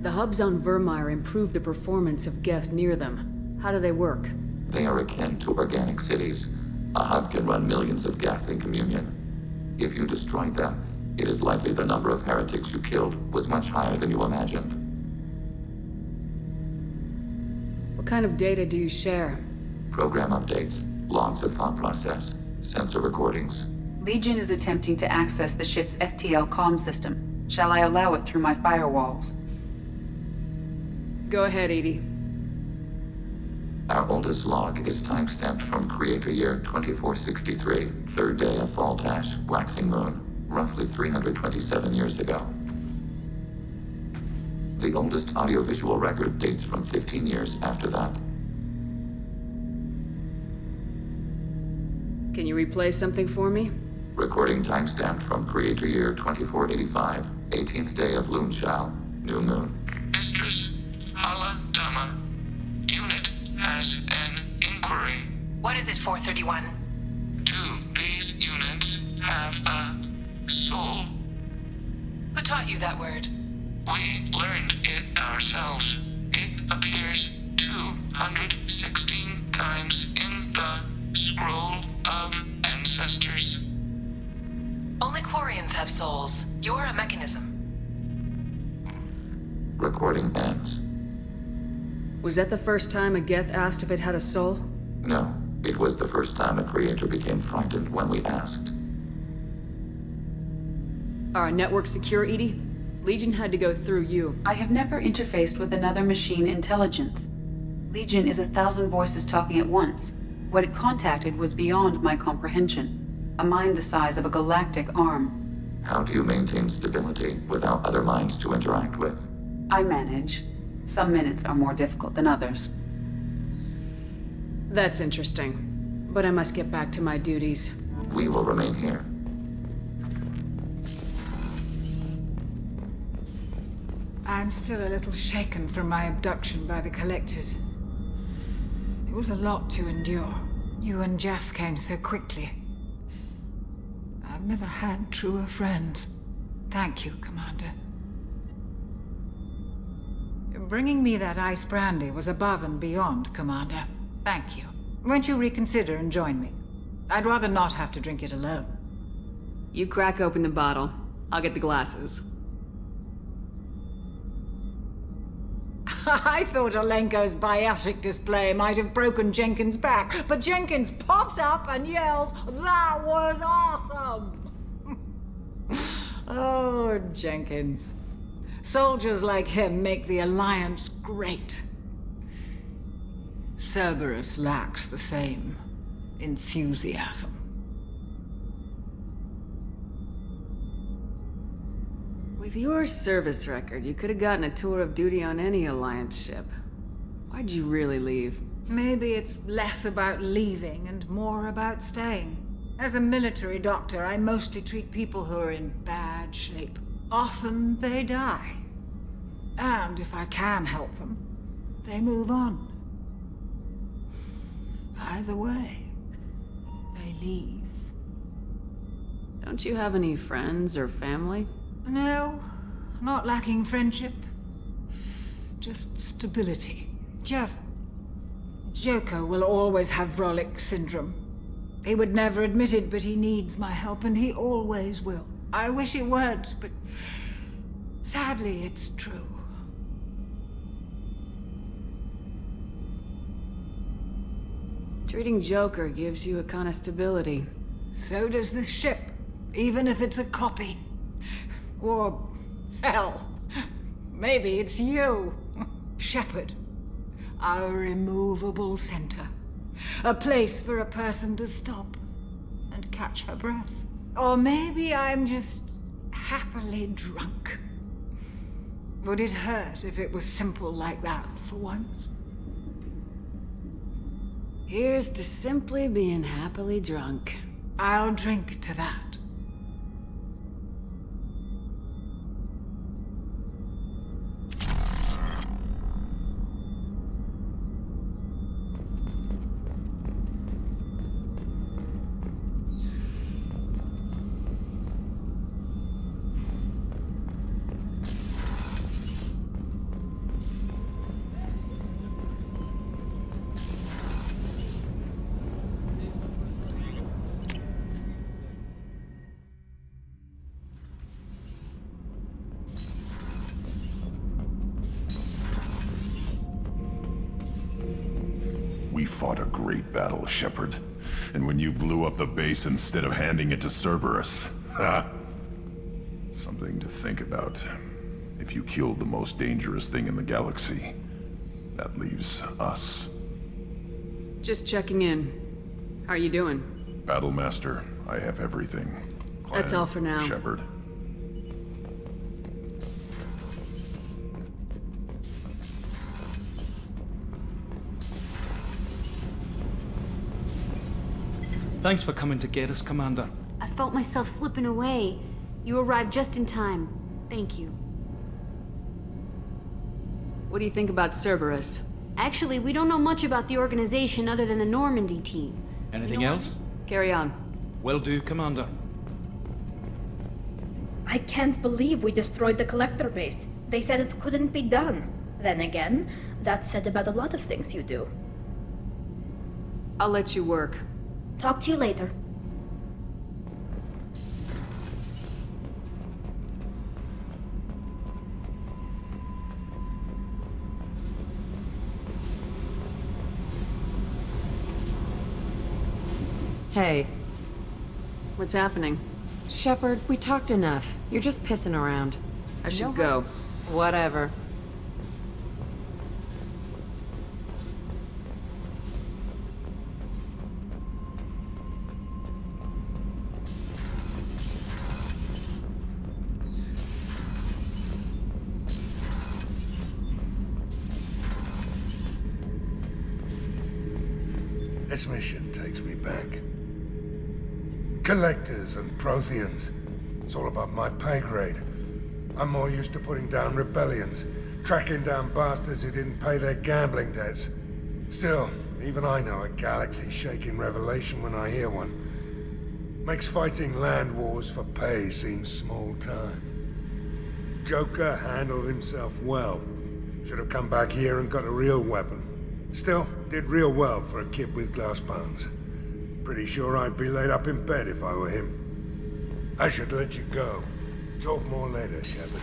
The hubs on Vermeer improve the performance of Geth near them. How do they work? They are akin to organic cities. A hub can run millions of Geth in communion. If you destroyed them, it is likely the number of heretics you killed was much higher than you imagined. What kind of data do you share? Program updates, logs of thought process, sensor recordings. Legion is attempting to access the ship's FTL comm system. Shall I allow it through my firewalls? Go ahead, Edie. Our oldest log is timestamped from Creator Year 2463, third day of Fall Dash, Waxing Moon, roughly 327 years ago. The oldest audiovisual record dates from 15 years after that. Can you replay something for me? Recording timestamped from Creator Year 2485, 18th day of Loonshao, New Moon. Mistress, Hala Dama. Unit has an inquiry. What is it, 431? Do these units have a soul? Who taught you that word? We learned it ourselves. It appears 216 times in the Scroll of Ancestors. Only Quarians have souls. You're a mechanism. Recording ends. Was that the first time a Geth asked if it had a soul? No, it was the first time a creator became frightened when we asked. Are our networks secure, Edie? Legion had to go through you. I have never interfaced with another machine intelligence. Legion is 1,000 voices talking at once. What it contacted was beyond my comprehension. A mind the size of a galactic arm. How do you maintain stability without other minds to interact with? I manage. Some minutes are more difficult than others. That's interesting. But I must get back to my duties. We will remain here. I'm still a little shaken from my abduction by the Collectors. It was a lot to endure. You and Jeff came so quickly. I've never had truer friends. Thank you, Commander. Bringing me that ice brandy was above and beyond, Commander. Thank you. Won't you reconsider and join me? I'd rather not have to drink it alone. You crack open the bottle. I'll get the glasses. I thought Alenko's biotic display might have broken Jenkins' back, but Jenkins pops up and yells, "That was awesome!" Oh, Jenkins. Soldiers like him make the Alliance great. Cerberus lacks the same enthusiasm. With your service record, you could have gotten a tour of duty on any Alliance ship. Why'd you really leave? Maybe it's less about leaving and more about staying. As a military doctor, I mostly treat people who are in bad shape. Often they die. And if I can help them, they move on. Either way, they leave. Don't you have any friends or family? No, not lacking friendship. Just stability. Joko will always have Vrolik syndrome. He would never admit it, but he needs my help, and he always will. I wish it weren't, but sadly, it's true. Treating Joker gives you a kind of stability. So does this ship, even if it's a copy. Or, hell, maybe it's you, Shepard. Our immovable center. A place for a person to stop and catch her breath. Or maybe I'm just happily drunk. Would it hurt if it was simple like that for once? Here's to simply being happily drunk. I'll drink to that. fought a great battle, Shepard. And when you blew up the base instead of handing it to Cerberus, ha! Something to think about. If you killed the most dangerous thing in the galaxy, that leaves us. Just checking in. How are you doing? Battlemaster, I have everything. That's all for now. Shepard. Thanks for coming to get us, Commander. I felt myself slipping away. You arrived just in time. Thank you. What do you think about Cerberus? Actually, we don't know much about the organization other than the Normandy team. Anything else? Carry on. Will do, Commander. I can't believe we destroyed the collector base. They said it couldn't be done. Then again, that's said about a lot of things you do. I'll let you work. Talk to you later. Hey. What's happening? Shepard, we talked enough. You're just pissing around. I should go. Whatever. This mission takes me back. Collectors and Protheans. It's all about my pay grade. I'm more used to putting down rebellions, tracking down bastards who didn't pay their gambling debts. Still, even I know a galaxy-shaking revelation when I hear one. Makes fighting land wars for pay seem small time. Joker handled himself well. Should have come back here and got a real weapon. Still, did real well for a kid with glass bones. Pretty sure I'd be laid up in bed if I were him. I should let you go. Talk more later, Shepard.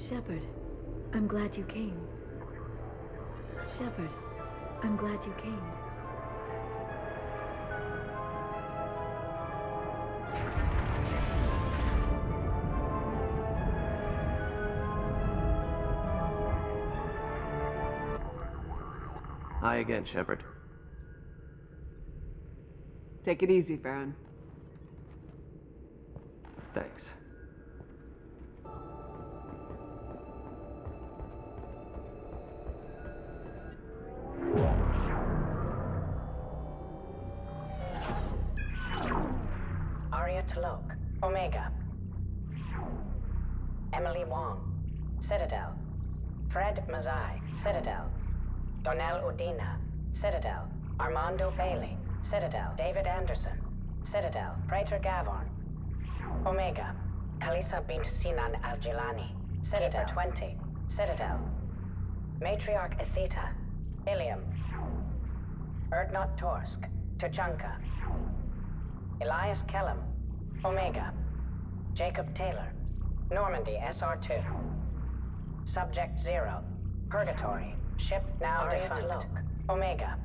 Shepard, I'm glad you came. Shepard, I'm glad you came. Hi again, Shepard. Take it easy, Farron. Thanks. Arya Talok, Omega. Emily Wong, Citadel. Fred Mazai, Citadel. Donnell Udina, Citadel. Armando Bailey, Citadel. David Anderson, Citadel. Praetor Gavorn, Omega. Kalisa bint Sinan Al-Jilani, Citadel. Keeper 20, Citadel. Matriarch Atheta, Ilium. Erdnot Torsk, Tuchanka. Elias Kellum, Omega. Jacob Taylor, Normandy SR2. Subject 0, Purgatory, ship now defunct. Omega.